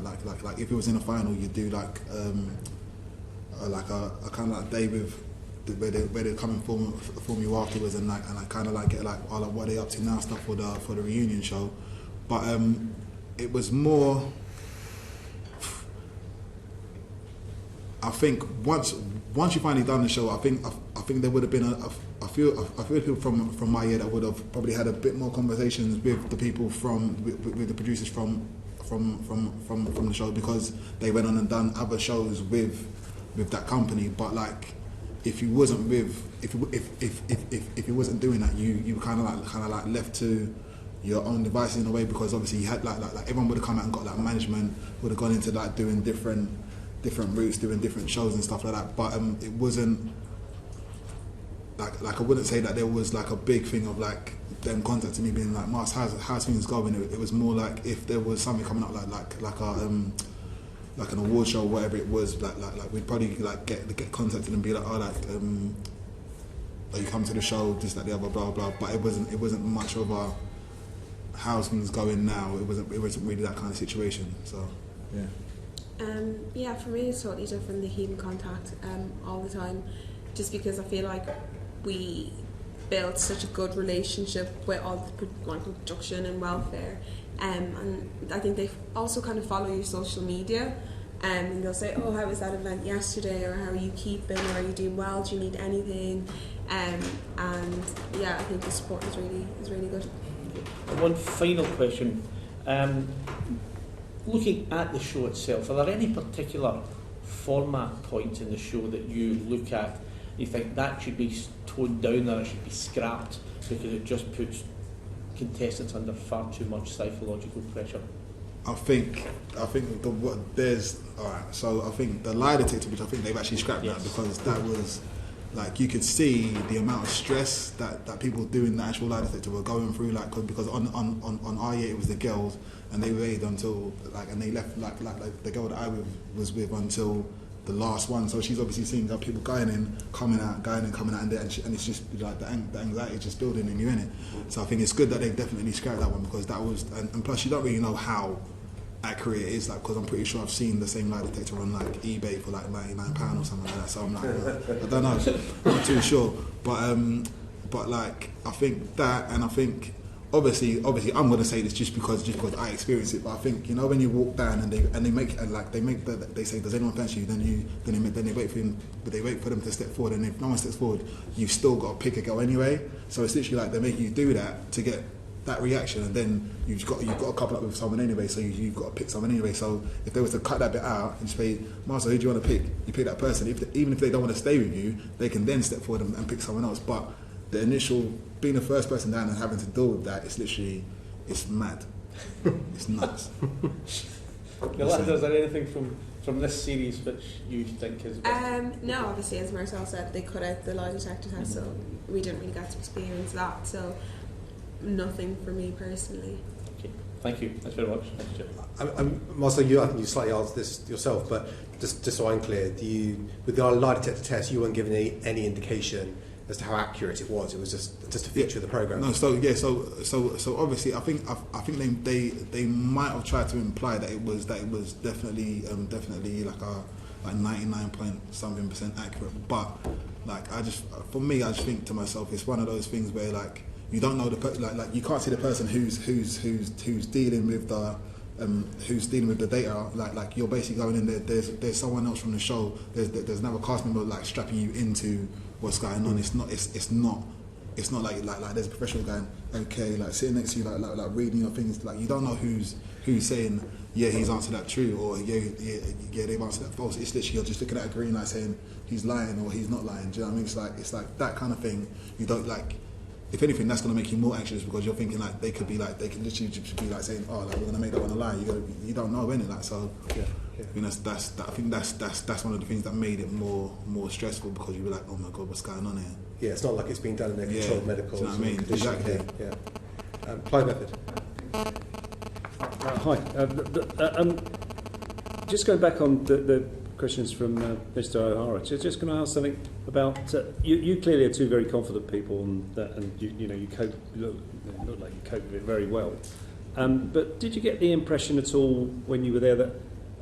like if it was in a final, you'd do like a kind of like day with where they come and form you afterwards, and I kind of like get like, oh, like what are they up to now stuff for the reunion show, but it was more. I think once you finally done the show, I think there would have been a few people from my year that would have probably had a bit more conversations with the people with the producers from the show, because they went on and done other shows with that company. But like, if you wasn't doing that, you kind of like left to your own devices in a way, because obviously you had like everyone would have come out and got like management, would have gone into like doing different routes, doing different shows and stuff like that. But it wasn't like I wouldn't say that there was like a big thing of like them contacting me being like, Mars, how's things going? It was more like if there was something coming up like an award show or whatever it was, like we'd probably like get contacted and be like, oh, like you come to the show, this, that, the other, blah blah. But it wasn't much of a how's things going now. It wasn't really that kind of situation. So yeah. Yeah, for me it's totally different. They keep in contact all the time, just because I feel like we built such a good relationship with all the production and welfare, and I think they also kind of follow your social media, and they'll say, oh, how was that event yesterday, or how are you keeping, or are you doing well, do you need anything, and yeah, I think the support is really good. One final question. Looking at the show itself, are there any particular format points in the show that you look at, you think that should be toned down or it should be scrapped because it just puts contestants under far too much psychological pressure? I think there's alright. So I think the lie detector, which I think they've actually scrapped that, because that was like, you could see the amount of stress that people doing the actual lie detector were going through, like, because on our year it was the girls, and they waited until like, and they left like the girl that I was with until the last one. So she's obviously seeing people going in, coming out, and it's just like the anxiety just building in you, innit? So I think it's good that they've definitely scrapped that one, because that was, and plus you don't really know how accurate it is, like, because I'm pretty sure I've seen the same lie detector on like eBay for like £99 or something like that. So I'm like, I don't know, I'm not too sure. But like, I think that, and I think obviously I'm going to say this just because I experienced it. But I think, you know, when you walk down and they say, does anyone fancy you? Then they wait for them to step forward, and if no one steps forward, you've still got to pick a girl anyway. So it's literally like they make you do that to get that reaction, and then you've got to couple up with someone anyway, so you've got to pick someone anyway. So if they was to cut that bit out and say, Marcel, who do you want to pick? You pick that person. Even if they don't want to stay with you, they can then step forward and pick someone else. But the initial, being the first person down and having to deal with that, it's literally, it's mad. It's nuts. Is there anything from this series which you think is... No, obviously, as Marcel said, they cut out the lie detector test, so we didn't really get to experience that. So nothing for me personally. Okay, thank you. Thanks very much. Marcel, I think you slightly answered this yourself, but just so I'm clear, with the lie detector test, you weren't given any indication as to how accurate it was. It was just a feature of the program. No, so obviously, I think they might have tried to imply that it was definitely like 99% accurate. But like, I just think to myself, it's one of those things where like, you don't know like you can't see the person who's dealing with the data. Like you're basically going in there. There's someone else from the show. There's another cast member like strapping you into what's going on. It's not like there's a professional going, okay, like sitting next to you, like reading your things. Like you don't know who's saying, yeah, he's answered that true, or yeah, they've answered that false. It's literally, you're just looking at a green light saying he's lying or he's not lying. Do you know what I mean? It's like that kind of thing. You don't like. If anything, that's going to make you more anxious, because you're thinking like they could literally just be like saying, oh, like we're going to make that one a lie. You don't know, innit? Like, so yeah. You know, I think that's one of the things that made it more stressful, because you were like, oh my god, what's going on here? Yeah, it's not like it's being done in their controlled medical. Do you know what I mean? Exactly. Yeah. Clive Method. Hi. Just going back on the questions from Mr. O'Hara. Just going to ask something about you. Clearly are two very confident people, and you cope. Look like you cope with it very well. But did you get the impression at all when you were there that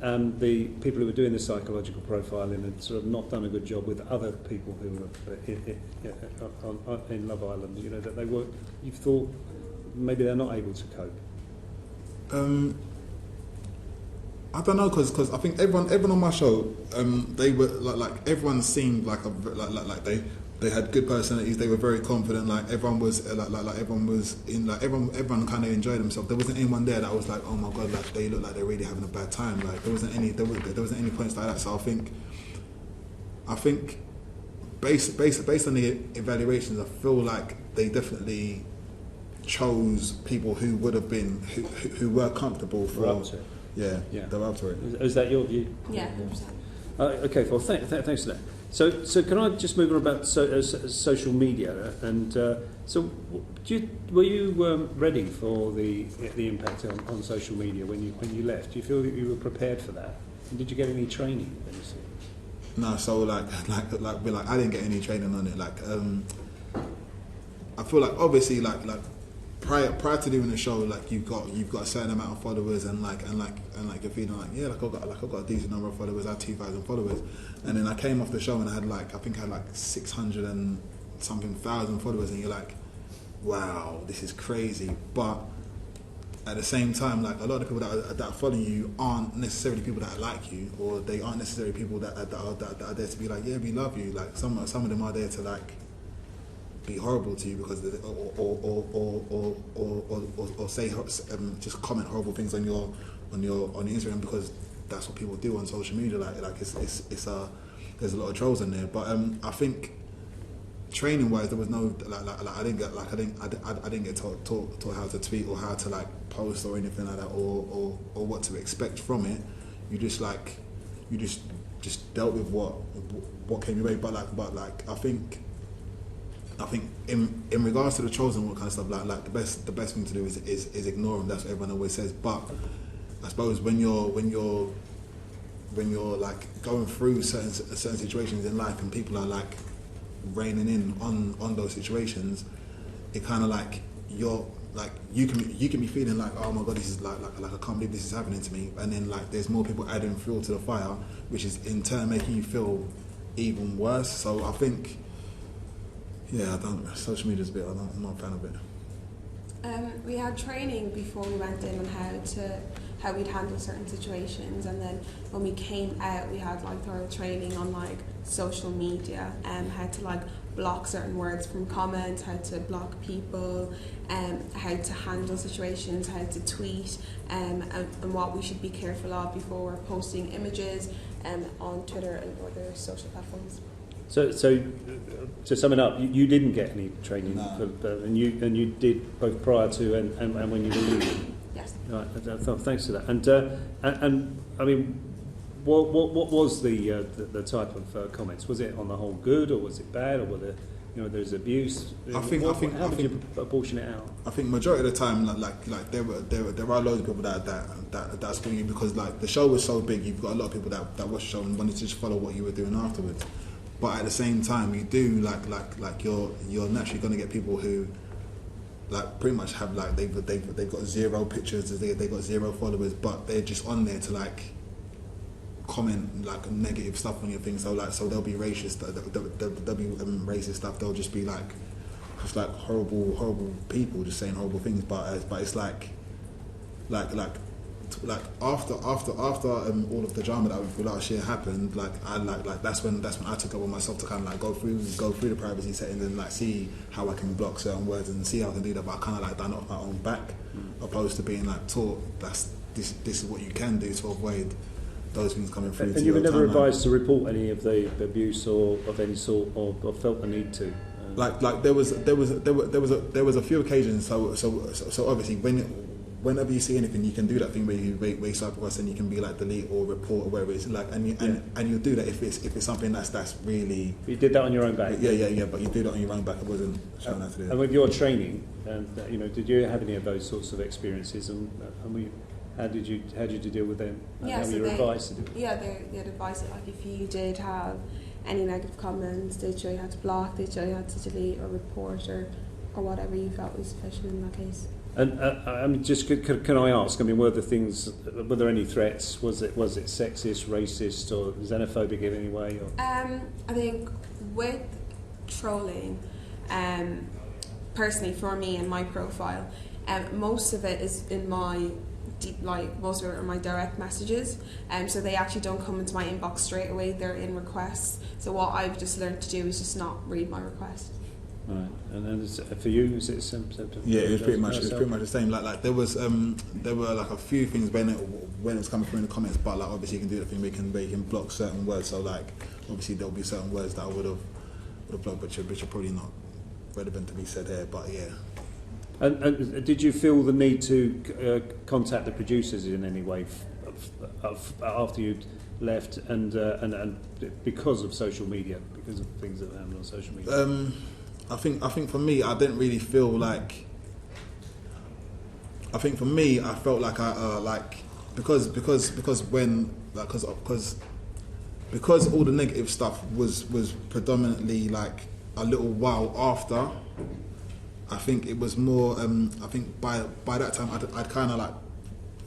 the people who were doing the psychological profiling had sort of not done a good job with other people who were in Love Island. You know, that they were. You thought maybe they're not able to cope. I don't know, because I think everyone on my show, they were like everyone seemed like they had good personalities. They were very confident. Like everyone was everyone was in everyone kind of enjoyed themselves. There wasn't anyone there that was like, oh my god, like they look like they're really having a bad time. Like there wasn't any points like that. So I think based on the evaluations, I feel like they definitely chose people who would have been who were comfortable for. Yeah, they're up to it. Is that your view? Yeah, 100%. Okay, well, thanks for that. So can I just move on about social media? And were you ready for the impact on social media when you left? Do you feel that you were prepared for that? And did you get any training? No, so like I didn't get any training on it. Like I feel like obviously like prior to doing the show, like you've got a certain amount of followers and you're feeling like, yeah, I've got a decent number of followers. I had 2,000 followers, and then I came off the show and I had 600 and something thousand followers, and you're like, wow, this is crazy. But at the same time, like a lot of people that are following you aren't necessarily people that like you, or they aren't necessarily people that are there to be like, yeah, we love you. Like some of them are there to like be horrible to you because or say just comment horrible things on your Instagram, because that's what people do on social media. Like it's there's a lot of trolls in there. But I think training wise there was no I didn't get taught how to tweet or how to like post or anything like that, or what to expect from it. You just dealt with what came your way. But I think in regards to the trolls and what kind of stuff, like the best thing to do is ignore them. That's what everyone always says. But I suppose when you're like going through certain situations in life and people are like raining in on those situations, it kind of like you're like you can be feeling like, oh my god, this is like I can't believe this is happening to me, and then like there's more people adding fuel to the fire, which is in turn making you feel even worse. So I think. Yeah, social media is a bit. I'm not a fan of it. We had training before we went in on how we'd handle certain situations, and then when we came out, we had like thorough training on like social media and how to like block certain words from comments, how to block people, how to handle situations, how to tweet, and what we should be careful of before we're posting images on Twitter and other social platforms. So to sum it up, you didn't get any training, No. and you did both prior to and when you were leaving. Yes. Right. Thanks for that. And I mean, what was the type of comments? Was it on the whole good, or was it bad, or were there's abuse? How did you apportion it out? I think majority of the time, like there are loads of people that's calling you because like the show was so big. You've got a lot of people that watch the show and wanted to just follow what you were doing afterwards. But at the same time, you do like you're naturally going to get people who like pretty much have like they've got zero pictures, they've got zero followers, but they're just on there to like comment like negative stuff on your thing. So they'll be racist, they'll be racist stuff. They'll just be like horrible people just saying horrible things. But it's like after all of the drama that went through last year happened, that's when I took it on myself to kind of like go through the privacy settings and like see how I can block certain words and see how I can do that. But I kind of like done it off my own back, opposed to being like taught this is what you can do to avoid those things coming through. And you were never advised to report any of the abuse or of any sort, or felt the need to. Like there was a few occasions. So obviously whenever you see anything, you can do that thing where you swipe across and you can be like delete or report or whatever it's like, and you'll do that if it's something that's really. You did that on your own back. Yeah. But you do that on your own back. It wasn't showing how to do it. And with your training, did you have any of those sorts of experiences? And how did you deal with them? Yeah, how were you advised to do it? Yeah, they had advice that like if you did have any negative comments, they'd show you how to block, they'd show you how to delete or report or whatever you felt was sufficient in that case. And I mean, just can I ask? I mean, were there any threats? Was it sexist, racist, or xenophobic in any way? Or? I think with trolling, personally for me and my profile, most of it is in my most of it are my direct messages, so they actually don't come into my inbox straight away. They're in requests. So what I've just learned to do is just not read my requests. Right, and then for you, is it similar? Yeah, it was pretty much the same. Like there were like a few things when it was coming through in the comments, but like obviously you can do the thing where you can block certain words. So like obviously there'll be certain words that I would have blocked, which are probably not relevant to be said here. But yeah. And did you feel the need to contact the producers in any way after you'd left, and because of social media, because of things that happened on social media? I think for me, I didn't really feel like. I think for me, I felt like because all the negative stuff was predominantly like a little while after. I think it was more. I think by that time, I'd kind of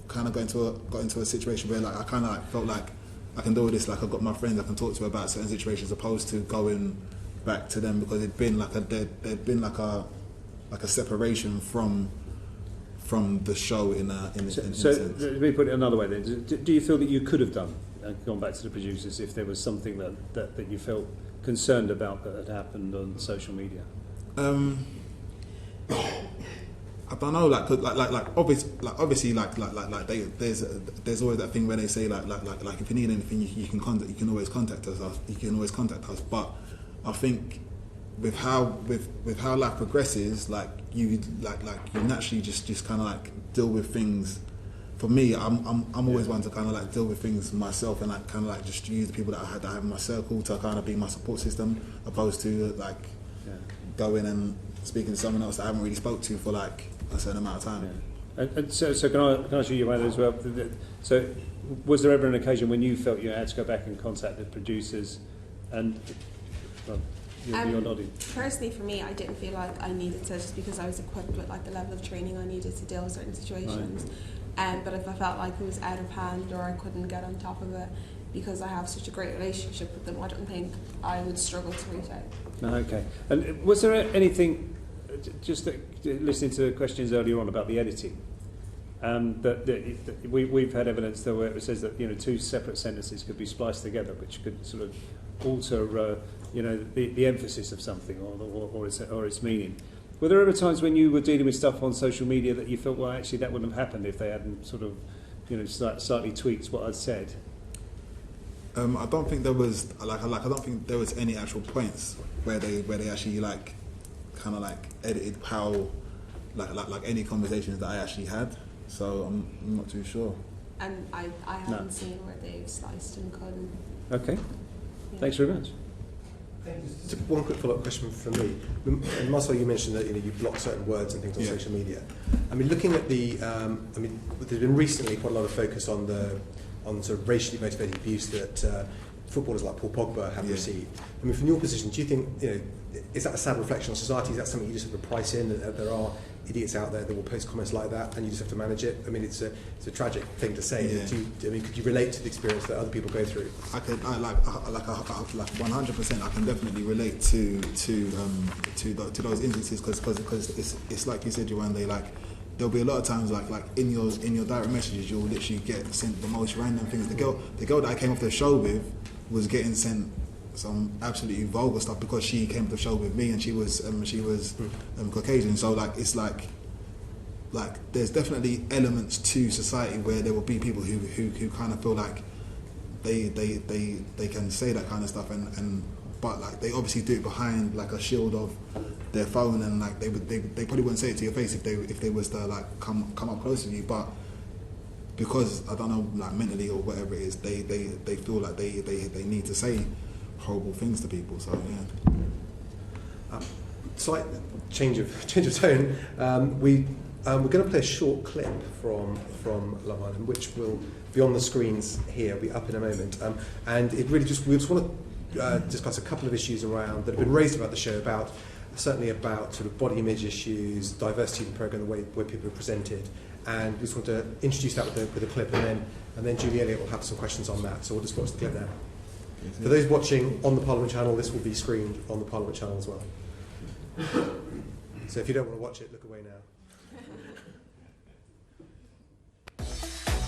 got into a situation where like I kind of like felt like I can do this. Like I've got my friends I can talk to about certain situations, opposed to going back to them, because there'd been like a separation from the show in a sense. Let me put it another way then. Do you feel that you could have gone back to the producers if there was something that you felt concerned about that had happened on social media? I don't know, obviously there's always that thing where they say like if you need anything you can always contact us. But I think with how life progresses, like you naturally just kind of like deal with things. For me, I'm always one to kind of like deal with things myself, and like kind of like just use the people that I have in my circle to kind of be my support system, opposed to like going and speaking to someone else that I haven't really spoke to for like a certain amount of time. Yeah. And so can I ask you as well? So was there ever an occasion when you felt you had to go back and contact the producers? And well, you're nodding. Personally, for me, I didn't feel like I needed to, just because I was equipped with like the level of training I needed to deal with certain situations. Right. But if I felt like it was out of hand or I couldn't get on top of it, because I have such a great relationship with them, I don't think I would struggle to reach out. Okay. And was there anything, just listening to questions earlier on about the editing, that we've had evidence there where it says that two separate sentences could be spliced together, which could sort of alter the emphasis of something or its meaning. Were there ever times when you were dealing with stuff on social media that you felt, well, actually that wouldn't have happened if they hadn't sort of slightly tweaked what I'd said? I don't think there was I don't think there was any actual points where they actually like kind of like edited how like any conversations that I actually had. So I'm not too sure. And I haven't seen where they've sliced and cut. Okay. Yeah. Thanks very much. Just one quick follow-up question from me. And Marcel, you mentioned that you block certain words and things on social media. I mean, looking at the, there's been recently quite a lot of focus on sort of racially motivated abuse that footballers like Paul Pogba have received. I mean, from your position, do you think is that a sad reflection on society? Is that something you just have to price in? That there are idiots out there that will post comments like that, and you just have to manage it. I mean, it's a tragic thing to say. Yeah. Could you relate to the experience that other people go through? I 100%. I can definitely relate to those instances because it's like you said, Yewande, like there'll be a lot of times like in your direct messages you'll literally get sent the most random things. The girl that I came off the show with was getting sent some absolutely vulgar stuff because she came to the show with me and she was Caucasian. So like it's like there's definitely elements to society where there will be people who kind of feel like they can say that kind of stuff and but like they obviously do it behind like a shield of their phone, and like they probably wouldn't say it to your face if they was to like come up close to you, but because I don't know, like mentally or whatever it is, they feel like they need to say horrible things to people. So yeah. Slight change of tone. We're going to play a short clip from Love Island, which will be on the screens here. Be up in a moment, and it really we just want to discuss a couple of issues around that have been raised about the show, about certainly about sort of body image issues, diversity in the programme, the way where people are presented, and we just want to introduce that with a clip, and then Julie Elliott will have some questions on that. So we'll just watch the clip now. For those watching on the Parliament channel, this will be screened on the Parliament channel as well. So if you don't want to watch it, look away now.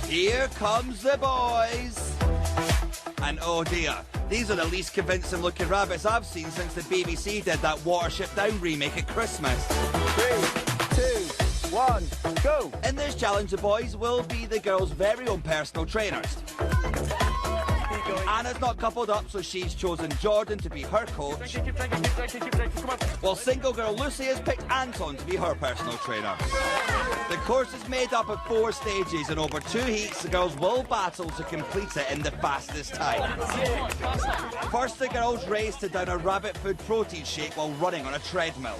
Here comes the boys. And oh dear, these are the least convincing looking rabbits I've seen since the BBC did that Watership Down remake at Christmas. 3, 2, 1, go! In this challenge, the boys will be the girls' very own personal trainers. Anna's not coupled up, so she's chosen Jordan to be her coach. While single girl Lucy has picked Anton to be her personal trainer. The course is made up of 4 stages, and over 2 heats the girls will battle to complete it in the fastest time. First, the girls race to down a rabbit food protein shake while running on a treadmill.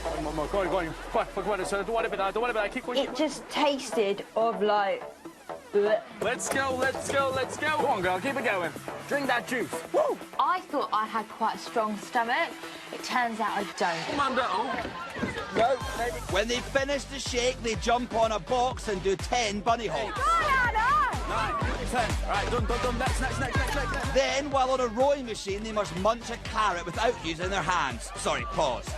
Go on. Don't worry about that. Keep going. It just tasted of like... Let's go. Go on, girl, keep it going. Drink that juice. Woo! I thought I had quite a strong stomach. It turns out I don't. Come on, girl. No, maybe. When they finish the shake, they jump on a box and do 10 bunny hops. 9, 10. All right, done. Next. Then, while on a rowing machine, they must munch a carrot without using their hands. Sorry, pause.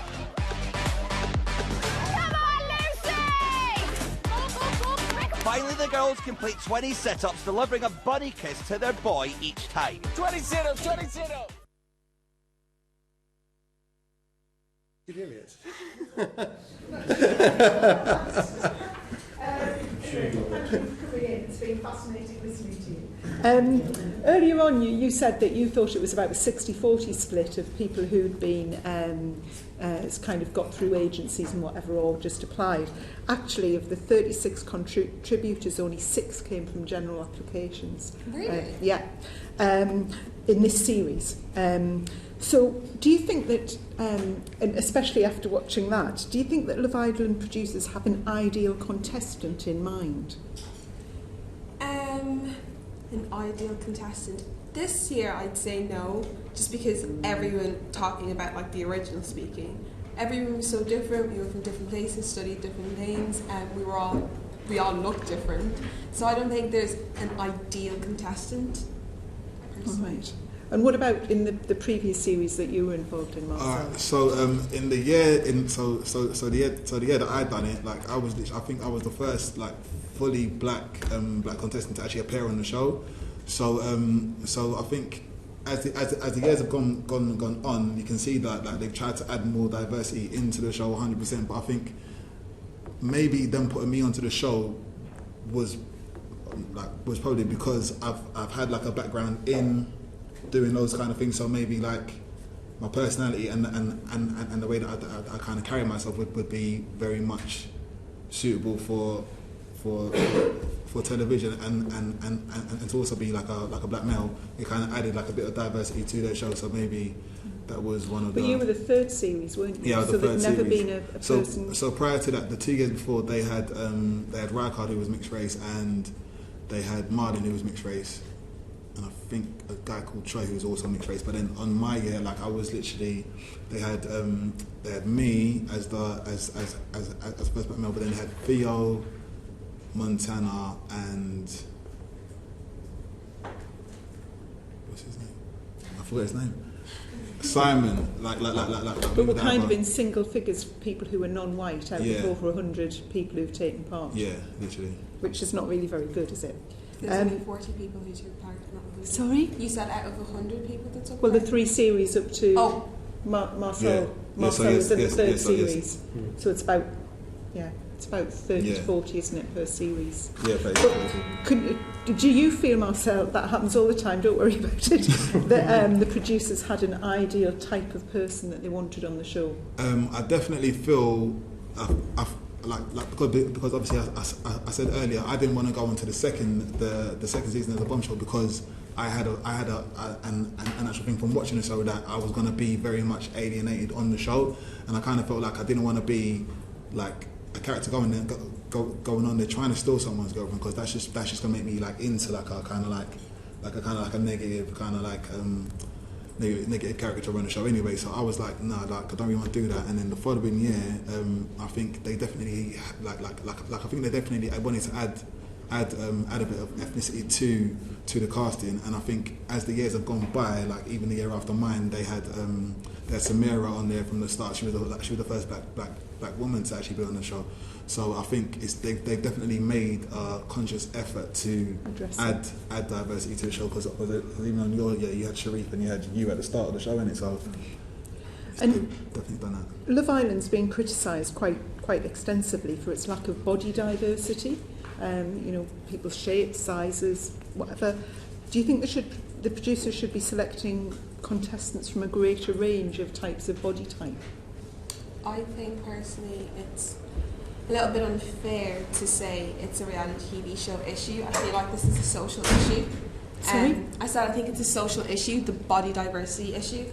Finally, the girls complete 20 sit-ups, delivering a bunny kiss to their boy each time. 20 sit-ups. Elliott. It's been fascinating listening to you. Earlier on, you said that you thought it was about a 60-40 split of people who'd been kind of got through agencies and whatever, or just applied. Actually, of the 36 contributors, only 6 came from general applications. Really? Yeah. In this series. So, do you think that, and especially after watching that, do you think that Love Island producers have an ideal contestant in mind? An ideal contestant. This year, I'd say no, just because everyone talking about like the original speaking. Everyone was so different. We were from different places, studied different things, and we all looked different. So I don't think there's an ideal contestant. Right. And what about in the previous series that you were involved in, Marcel? So in the year the year that I'd done it, like I think I was the first like fully black contestant to actually appear on the show. So I think as the years have gone on, you can see that like they've tried to add more diversity into the show 100%. But I think maybe them putting me onto the show was probably because I've had like a background in doing those kind of things, so maybe like my personality and the way that I kind of carry myself would be very much suitable for television and to also be like a black male. It kind of added like a bit of diversity to the show, so maybe that was one of the... But you were the third series, weren't you? Yeah, so the there'd third never series. been a person... So prior to that, the 2 years before, they had Rykard, who was mixed race, and they had Marlon, who was mixed race, and I think a guy called Troy, who was also mixed race. But then on my year, like I was literally, they had me as first black male, but then they had Theo, Montana, and what's his name? I forgot his name. Simon, like. But we're kind of in single figures, people who are non-white, out of over 100 people who've taken part. Yeah, literally. Which is not really very good, is it? There's only 40 people who took part. Sorry? You said out of 100 people that took part? Well, the 3 series up to Marcel. Marcel was in the third series. So it's about 30 to 40, isn't it, per series? Yeah, basically. But do you feel, Marcel, that happens all the time, don't worry about it, that the producers had an ideal type of person that they wanted on the show? I definitely feel... because obviously I said earlier I didn't want to go into the second season of the Bombshell because I had an actual thing from watching the show that I was going to be very much alienated on the show, and I kind of felt like I didn't want to be like a character going on there trying to steal someone's girlfriend, because that's just going to make me like into like a kind of like a negative kind of like negative caricature on the show anyway. So I was like, nah, like I don't really want to do that. And then the following year, I think they definitely I think they definitely wanted to add a bit of ethnicity to the casting. And I think as the years have gone by, like even the year after mine, they had Samira on there from the start. She was the first black woman to actually be on the show. So I think they've definitely made a conscious effort to add diversity to the show, because even on your year you had Sharif and you had you at the start of the show, innit? So they've definitely done that. Love Island's been criticised quite extensively for its lack of body diversity. People's shapes, sizes, whatever. Do you think the producers should be selecting contestants from a greater range of types of body type? I think personally it's a little bit unfair to say it's a reality TV show issue. I feel like this is a social issue. Sorry? I said I think it's a social issue, the body diversity issue.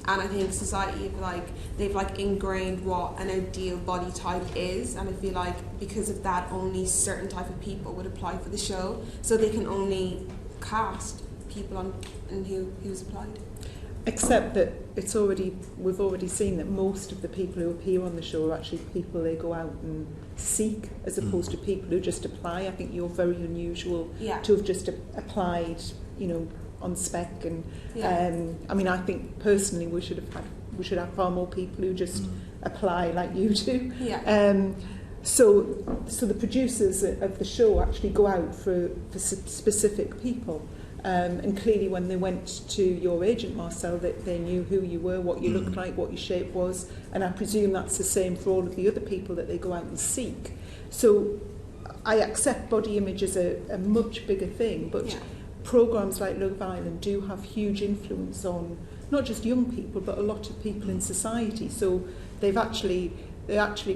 And I think society they've ingrained what an ideal body type is, and I feel like because of that only certain type of people would apply for the show, so they can only cast people on and who's applied. Except that we've already seen that most of the people who appear on the show are actually people they go out and seek, as opposed to people who just apply. I think you're very unusual to have just applied, on spec. And I think personally we should have far more people who just apply like you do. So the producers of the show actually go out for specific people. And clearly when they went to your agent, Marcel, they knew who you were, what you looked like, what your shape was, and I presume that's the same for all of the other people that they go out and seek. So I accept body image as a much bigger thing, but programmes like Love Island do have huge influence on not just young people, but a lot of people in society. So they actually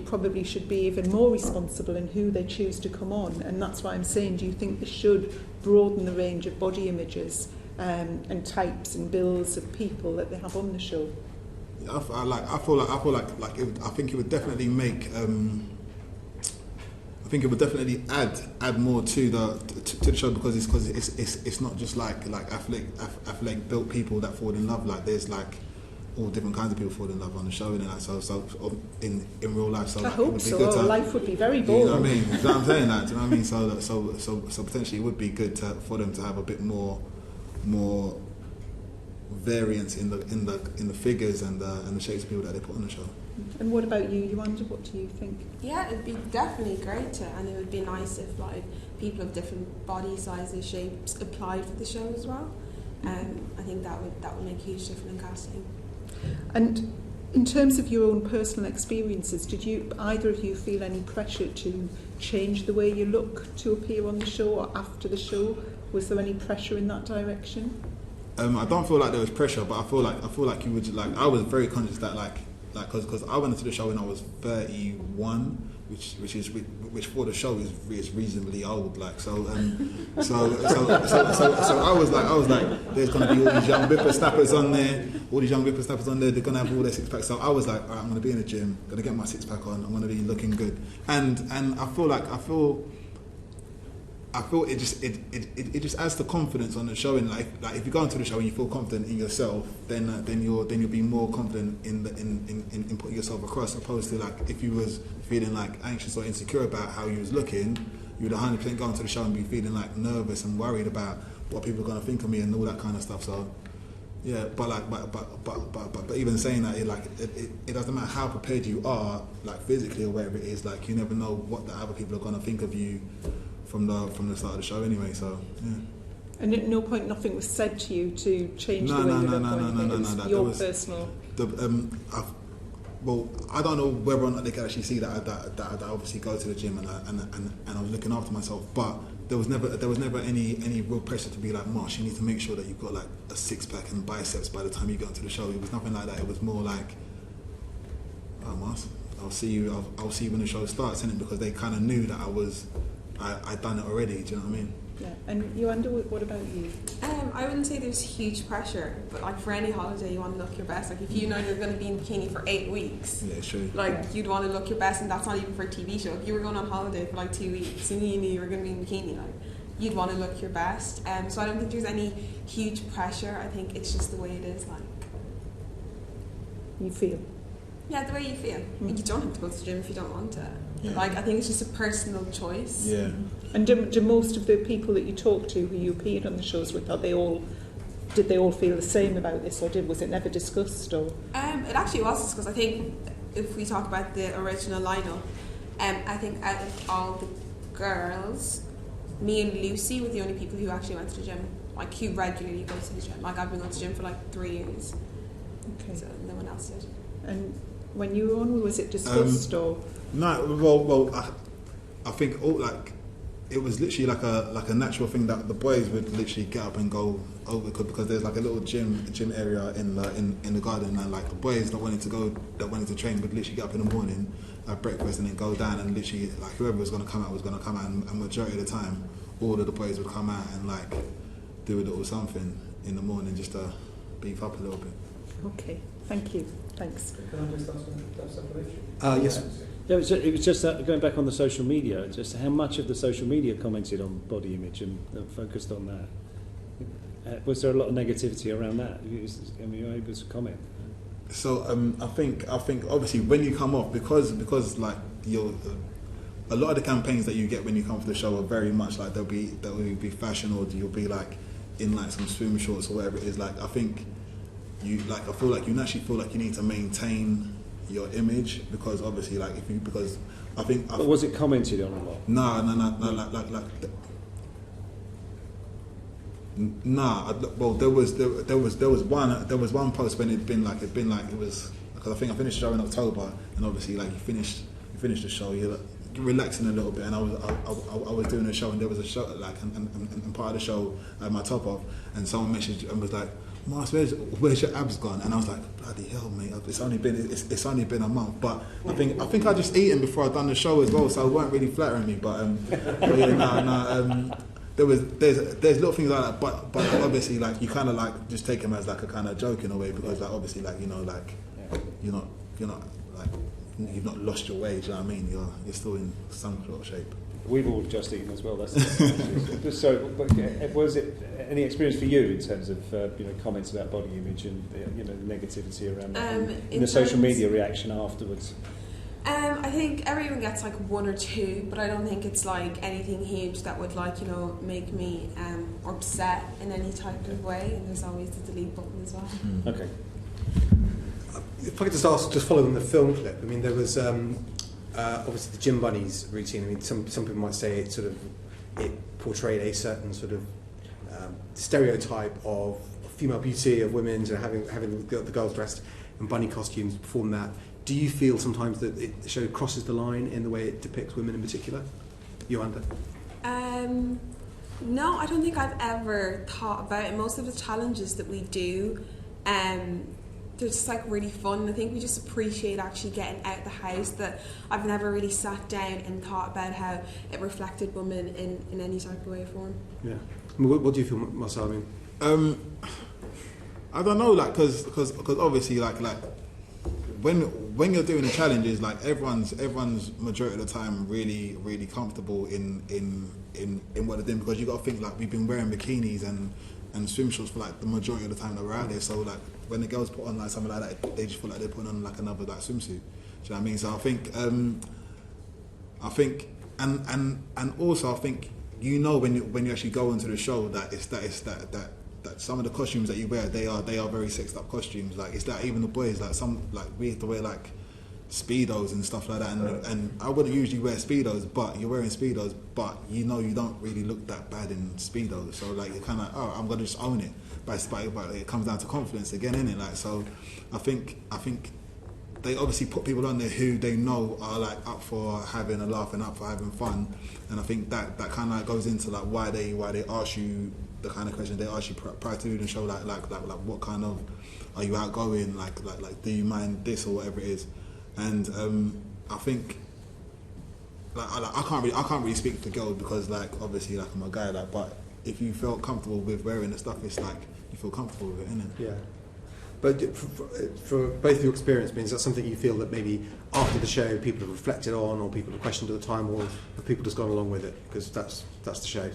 probably should be even more responsible in who they choose to come on, and that's why I'm saying, do you think they should broaden the range of body images and types and bills of people that they have on the show? I think it would definitely make. I think it would definitely add more to the show, because it's not just like athletic built people that fall in love. Like there's like all different kinds of people fall in love on the show, and like so in real life. So I hope so. Life would be very boring. You know what I mean? You know what I'm saying? That. Do you know what I mean? So potentially it would be good for them to have a bit more variance in the figures and the shapes of people that they put on the show. And what about you, Yewande? What do you think? Yeah, it'd be definitely great and it would be nice if people of different body sizes, shapes applied for the show as well. I think that would make a huge difference in casting. And in terms of your own personal experiences, did either of you feel any pressure to change the way you look to appear on the show or after the show? Was there any pressure in that direction? I don't feel like there was pressure, but I feel like you would I was very conscious that because I went into the show when I was 31, which for the show is reasonably old. So I was like, there's gonna be all these young whippersnappers on there. They're gonna have all their six packs. So I was like, all right, I'm gonna be in the gym, gonna get my six pack on. I'm gonna be looking good, and I feel it just adds to confidence on the show. And like if you go into the show and you feel confident in yourself, then you'll be more confident in putting yourself across, opposed to like if you was feeling like anxious or insecure about how you was looking, you would 100% go into the show and be feeling like nervous and worried about what people are going to think of me and all that kind of stuff. So yeah, but even saying that, it doesn't matter how prepared you are, like physically or whatever it is, like you never know what the other people are going to think of you from the start of the show anyway, so yeah. And at no point nothing was said to you to change the way you look? No. Your personal... Well, I don't know whether or not they can actually see that I obviously go to the gym and I was looking after myself, but there was never any real pressure to be like, Marsh, you need to make sure that you've got like a six pack and biceps by the time you go into the show. It was nothing like that. It was more like, oh, Marsh, I'll see you when the show starts, innit? Because they kind of knew that I'd done it already. Do you know what I mean? Yeah. And Yewande, what about you? I wouldn't say there's huge pressure, but like for any holiday you want to look your best. Like if you know you're going to be in bikini for 8 weeks, yeah, sure. You'd want to look your best, and that's not even for a TV show. If you were going on holiday for like 2 weeks and you knew you were going to be in bikini, you'd want to look your best. So I don't think there's any huge pressure. I think it's just the way it is, like. You feel? Yeah, the way you feel. You don't have to go to the gym if you don't want to. Like, I think it's just a personal choice. Yeah. And do most of the people that you talk to who you appeared on the shows with, did they all feel the same about this, or was it never discussed? Or it actually was discussed. I think if we talk about the original lineup, I think out of all the girls, me and Lucy were the only people who actually went to the gym, like who regularly go to the gym. Like, I've been going to the gym for like 3 years. Okay. So no one else did. And when you were on, was it discussed or? No, well, I think it was literally like a natural thing that the boys would literally get up and go over because there's like a little gym area in the garden, and like the boys that wanted to train would literally get up in the morning, have breakfast, and then go down, and literally like whoever was going to come out, and majority of the time all of the boys would come out and like do a little something in the morning just to beef up a little bit. Okay, thank you. Thanks. Can I just ask something? Yes. Yeah, it was just that, going back on the social media, just how much of the social media commented on body image and focused on that. Was there a lot of negativity around that? I mean, you're able to comment. So I think obviously when you come off, because like a lot of the campaigns that you get when you come for the show are very much like there will be fashion, or you'll be like in like some swim shorts or whatever it is. Like I think I feel like you naturally feel like you need to maintain your image, because obviously like because I think. But was it commented on a lot? No. Well, there was one post when it was because I think I finished the show in October, and obviously like you finish the show, you're like, relaxing a little bit, and I was doing a show, and there was a show like and part of the show I had my top off, and someone messaged and was like, Marcel, where's your abs gone? And I was like, bloody hell, mate! It's only been a month, but I think I just eaten before I'd done the show as well, so it weren't really flattering me. But yeah, there's little things like that, but obviously like you kind of like just take them as like a kind of joke in a way, because like obviously like like you're not like you've not lost your way. Do you know what I mean? You're still in some sort of shape. We've all just eaten as well. That's so. Was it any experience for you in terms of comments about body image and negativity around that in the social media reaction afterwards? I think everyone gets like one or two, but I don't think it's like anything huge that would like make me upset in any type of way. And there's always the delete button as well. Okay. If I could just ask, just following the film clip, I mean, there was obviously the gym bunnies routine. I mean, some people might say it portrayed a certain sort of stereotype of female beauty, of women, having the girls dressed in bunny costumes perform that. Do you feel sometimes that the show crosses the line in the way it depicts women in particular? Yewande? No, I don't think I've ever thought about it. Most of the challenges that we do, they're just like really fun. I think we just appreciate actually getting out of the house. That I've never really sat down and thought about how it reflected women in any type of way or form. Yeah. I mean, what do you feel, Marcel? I mean, I don't know, like because obviously like when you're doing the challenges, like everyone's majority of the time really comfortable in what they're doing, because you got to think like we've been wearing bikinis and swim shorts for like the majority of the time that we're out there. So like when the girls put on like something like that, they just feel like they're putting on like another like swimsuit. Do you know what I mean? So I think and also I think when you actually go into the show that some of the costumes that you wear, they are very sexed up costumes. Like it's like even the boys, like some like we have to wear like speedos and stuff like that, and I wouldn't usually wear speedos, but you're wearing speedos, but you don't really look that bad in speedos, so like you're kind of I'm gonna just own it, but it comes down to confidence again, innit? Like, so I think they obviously put people on there who they know are like up for having a laugh and up for having fun, and I think that kind of goes into like why they ask you the kind of question they ask you prior to doing the show, like what kind of, are you outgoing, like do you mind this or whatever it is. And I think like I can't really speak to girls, because like obviously like I'm a guy, like, but if you felt comfortable with wearing the stuff, it's like you feel comfortable with it, innit? Yeah. But for both of your experience, means that something you feel that maybe after the show people have reflected on, or people have questioned at the time, or have people just gone along with it because that's the show?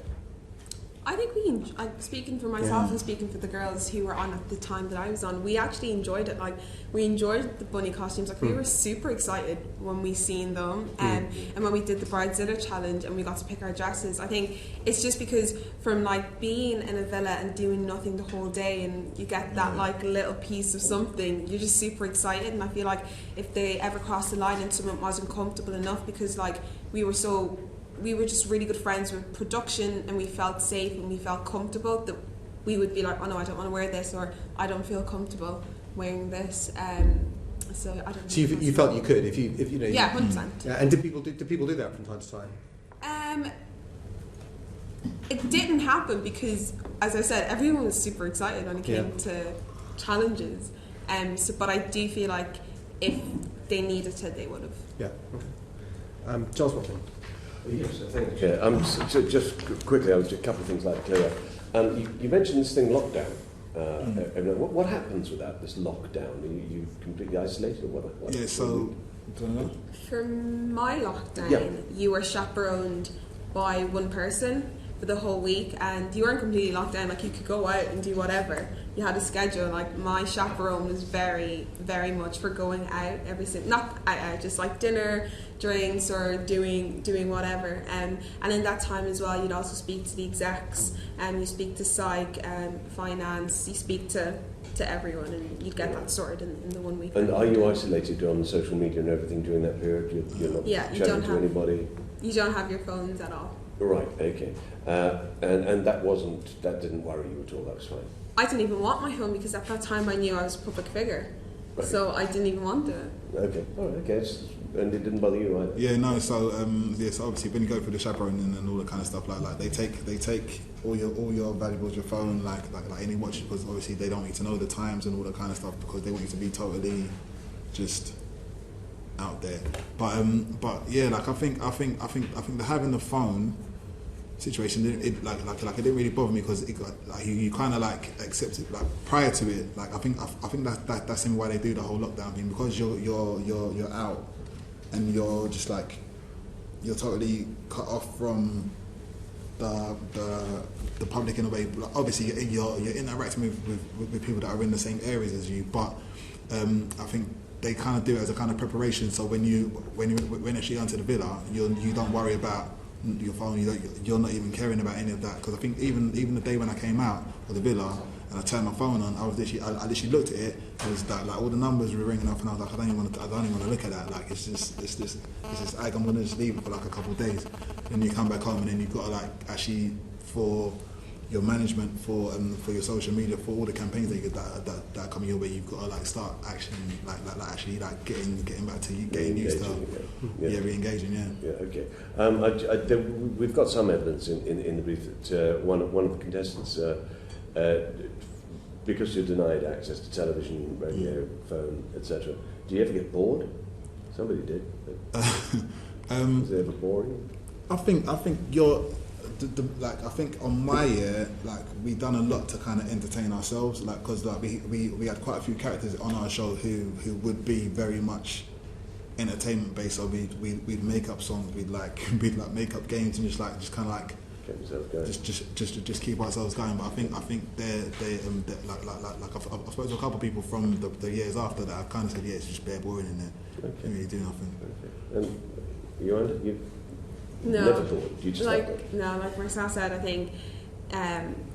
I think I'm speaking for myself and speaking for the girls who were on at the time that I was on, we actually enjoyed it. Like, we enjoyed the bunny costumes. Like, we were super excited when we seen them, and when we did the Bridezilla challenge and we got to pick our dresses. I think it's just because from like being in a villa and doing nothing the whole day, and you get that like little piece of something, you're just super excited. And I feel like if they ever crossed the line and someone wasn't comfortable enough, because like we were just really good friends with production, and we felt safe and we felt comfortable, that we would be like, oh no, I don't want to wear this, or I don't feel comfortable wearing this. So I don't. So you felt you could, if you know. Yeah, 100%. Yeah, and did people do that from time to time? It didn't happen because, as I said, everyone was super excited when it came to challenges. But I do feel like if they needed to, they would have. Yeah. Okay. Charles Watling. Yes, thank you, Chair. So just quickly, a couple of things I'd like to clear up. You mentioned this thing, lockdown. What happens with that, this lockdown? Are you completely isolated, or what? Yeah, so... For my lockdown, you were chaperoned by one person for the whole week, and you weren't completely locked down. Like, you could go out and do whatever. You had a schedule. Like, my chaperone was very, very much for going out not out, just like dinner, drinks, or doing whatever. And in that time as well, you'd also speak to the execs, and you speak to psych, finance, you speak to everyone, and you get that sorted in the 1 week. And are you isolated on social media and everything during that period? You're not chatting to anybody? You don't have your phones at all. Right, okay. And that didn't worry you at all, that was fine? I didn't even want my phone, because at that time I knew I was a public figure. Right. So I didn't even want it. Okay, all right, okay. And it didn't bother you either? Yeah, no, so so obviously when you go through the chaperoning and all that kind of stuff, like they take all your valuables, your phone, like any watch, because obviously they don't need to know the times and all that kind of stuff, because they want you to be totally just out there. But yeah, like I think the having the phone situation, it didn't really bother me, because it got like you kind of like accept it. Like prior to it, like I think that's why they do the whole lockdown thing, because you're out and you're just like you're totally cut off from the public in a way. Like, obviously you're interacting with people that are in the same areas as you, but I think they kind of do it as a kind of preparation. So when actually onto the villa, you don't worry about your phone. You're not even caring about any of that, because I think even the day when I came out of the villa and I turned my phone on, I literally looked at it. It was like all the numbers were ringing up, and I was like, I don't even want to look at that. Like it's just I'm gonna just leave it for like a couple of days. Then you come back home, and then you've got to like actually for your management, for your social media, for all the campaigns that come your way, you've got to like start action, like actually like getting back to you, getting used to re-engaging. Yeah. Okay. We've got some evidence in the brief that one of the contestants, because you're denied access to television, radio, phone, etc. Do you ever get bored? Somebody did. Was it ever boring? I think you're. I think on my year, like we done a lot to kind of entertain ourselves, like because like we had quite a few characters on our show who would be very much entertainment based. So we'd make up songs, we'd make up games, and just kind of like just keep ourselves going. But I think they like I've spoken to a couple of people from the years after that. I've kind of said, yeah, it's just bare boring in there. Okay. Don't really do nothing. Okay. And you no, never bored? You just like Marcel said, I think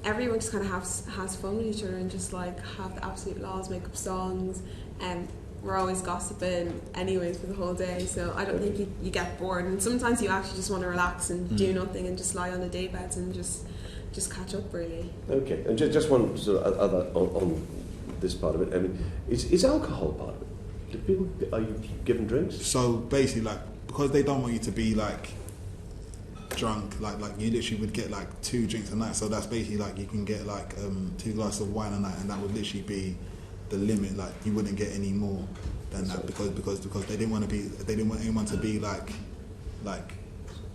everyone just kind of has fun with each other and just like have the absolute laws, make up songs, and we're always gossiping anyways for the whole day. So I don't think you get bored, and sometimes you actually just want to relax and do nothing and just lie on the daybeds and just catch up really. Okay, and just one sort of other on this part of it. I mean, is alcohol part of it? Are you given drinks? So basically, like because they don't want you to be like drunk, like you literally would get like 2 drinks a night. So that's basically like you can get like 2 glasses of wine a night, and that would literally be the limit. Like you wouldn't get any more than that because they didn't want anyone to be like.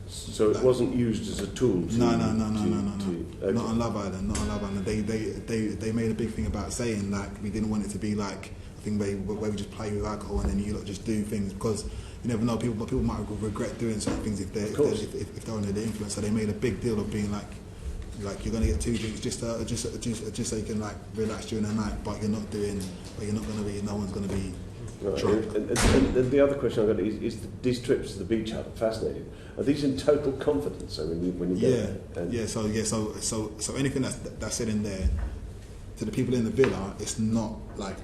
So it wasn't used as a tool. No. Okay. Not on Love Island. They made a big thing about saying like we didn't want it to be like a thing where we just play with alcohol and then you lot just do things, because you never know, people might regret doing certain things if they're under the influence. So they made a big deal of being like, like you're gonna get 2 drinks just so you can like relax during the night, but you're not gonna be. No one's gonna be. Right. Drunk. And the other question I've got is these trips to the beach are fascinating. Are these in total confidence? So when you go there? So anything that's said in there, to the people in the villa, it's not like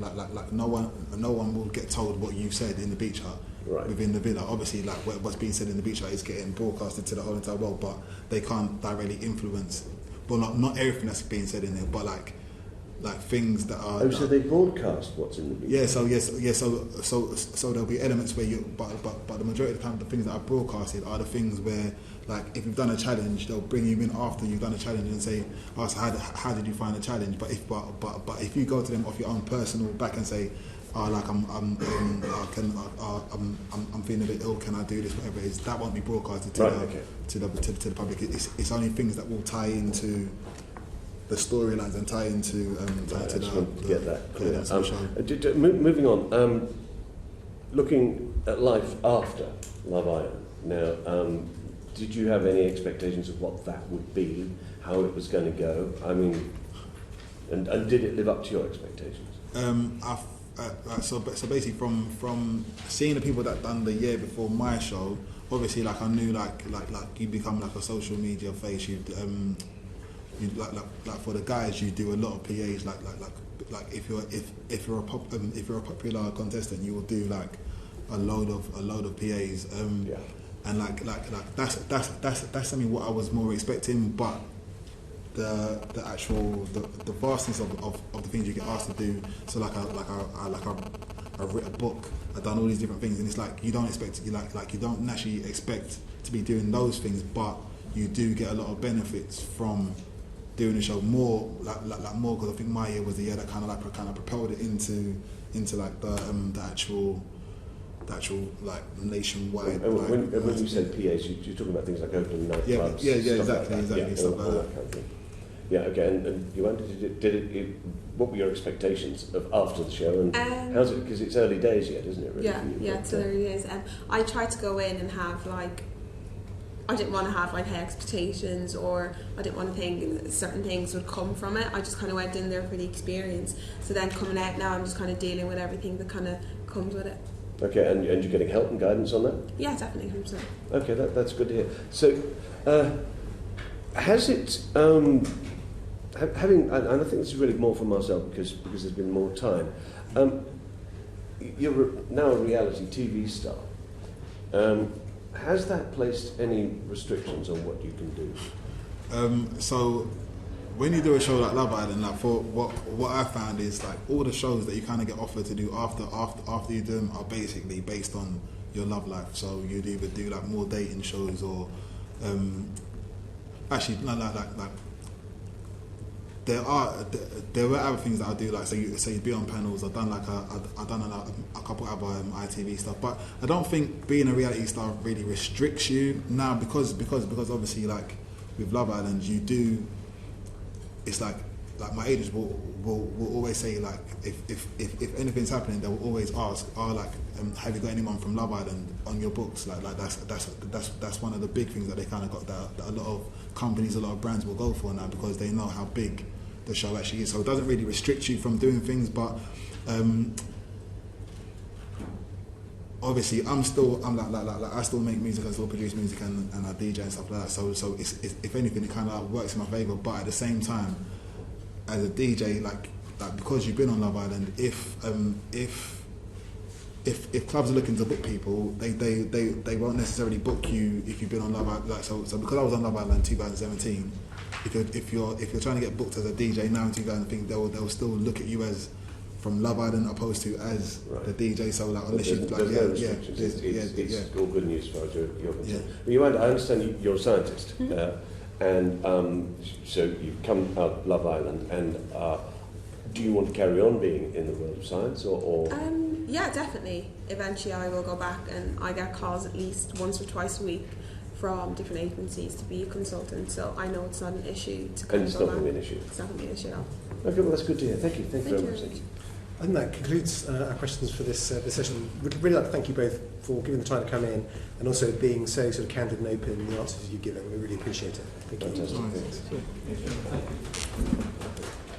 no one will get told what you said in the beach hut. Right. Within the villa, obviously, like what's being said in the beach hut is getting broadcasted to the whole entire world, but they can't directly influence. Well, not everything that's being said in there, but like things that are. Oh, so they broadcast what's in the beach? Yeah. So there'll be elements where but the majority of the time, the things that are broadcasted are the things where, like, if you've done a challenge, they'll bring you in after you've done a challenge and say, "Oh, so how did you find the challenge?" But if you go to them off your own personal back and say, I'm feeling a bit ill. Can I do this? Whatever it is, that won't be broadcasted to the public. It's only things that will tie into the storylines and tie into get that clear. Moving on, looking at life after Love Island. Now, did you have any expectations of what that would be, how it was going to go? I mean, and did it live up to your expectations? So basically, from seeing the people that done the year before my show, obviously, like I knew, like you become like a social media face. You like for the guys, you do a lot of PAs. Like if you're a popular contestant, you will do like a load of PAs. And like that's something what I was more expecting, but the actual vastness of the things you get asked to do. So I've written a book, I've done all these different things, and it's like you don't expect you don't naturally expect to be doing those things, but you do get a lot of benefits from doing the show more because I think my year was the year that kind of propelled it into like the actual like nationwide. And when you said PAs, you're talking about things like opening nightclubs. Exactly. Stuff like that. Kind of thing. Yeah, okay. And Yewande, did it? What were your expectations of after the show? And how's it? Because it's early days yet, isn't it? Really, it's early days. I tried to go in and have like. I didn't want to have like high expectations, or I didn't want to think certain things would come from it. I just kind of went in there for the experience. So then coming out now, I'm just kind of dealing with everything that kind of comes with it. Okay, and you're getting help and guidance on that? Yeah, definitely, 100%. Okay, that's good to hear. So, has it, having, and I think this is really more for Marcel because there's been more time, you're now a reality TV star. Has that placed any restrictions on what you can do? So, when you do a show like Love Island, like for what I found is like all the shows that you kind of get offered to do after you do them are basically based on your love life. So you'd either do like more dating shows or actually like there were other things that I do, like so you'd be on panels. I've done a couple of other ITV stuff, but I don't think being a reality star really restricts you now because obviously like with Love Island you do. It's like my agents will always say like if anything's happening, they will always ask, have you got anyone from Love Island on your books? Like that's one of the big things that they kind of got that a lot of companies, a lot of brands will go for now because they know how big the show actually is. So it doesn't really restrict you from doing things, but obviously I'm like I still make music, I still produce music and I DJ and stuff like that. So it's if anything, it kind of like works in my favour. But at the same time, as a DJ, like because you've been on Love Island, if clubs are looking to book people, they won't necessarily book you if you've been on Love Island. Like so because I was on Love Island in 2017, if you're trying to get booked as a DJ now in 2015, they'll still look at you as from Love Island opposed to as the DJ. So like unless you've like no restrictions. It's all good news as far as you're concerned. But Yewande, I understand you're a scientist, and so you've come out of Love Island, and do you want to carry on being in the world of science, or? Yeah, definitely. Eventually, I will go back, and I get calls at least once or twice a week from different agencies to be a consultant. So I know it's not an issue to. And it's not going to be an issue. It's not going to be an issue at all. Okay, well that's good to hear. Thank you very much. I think that concludes our questions for this session. We'd really like to thank you both for giving the time to come in and also being so sort of candid and open in the answers you've given. We really appreciate it. Thank you. Fantastic. Thanks.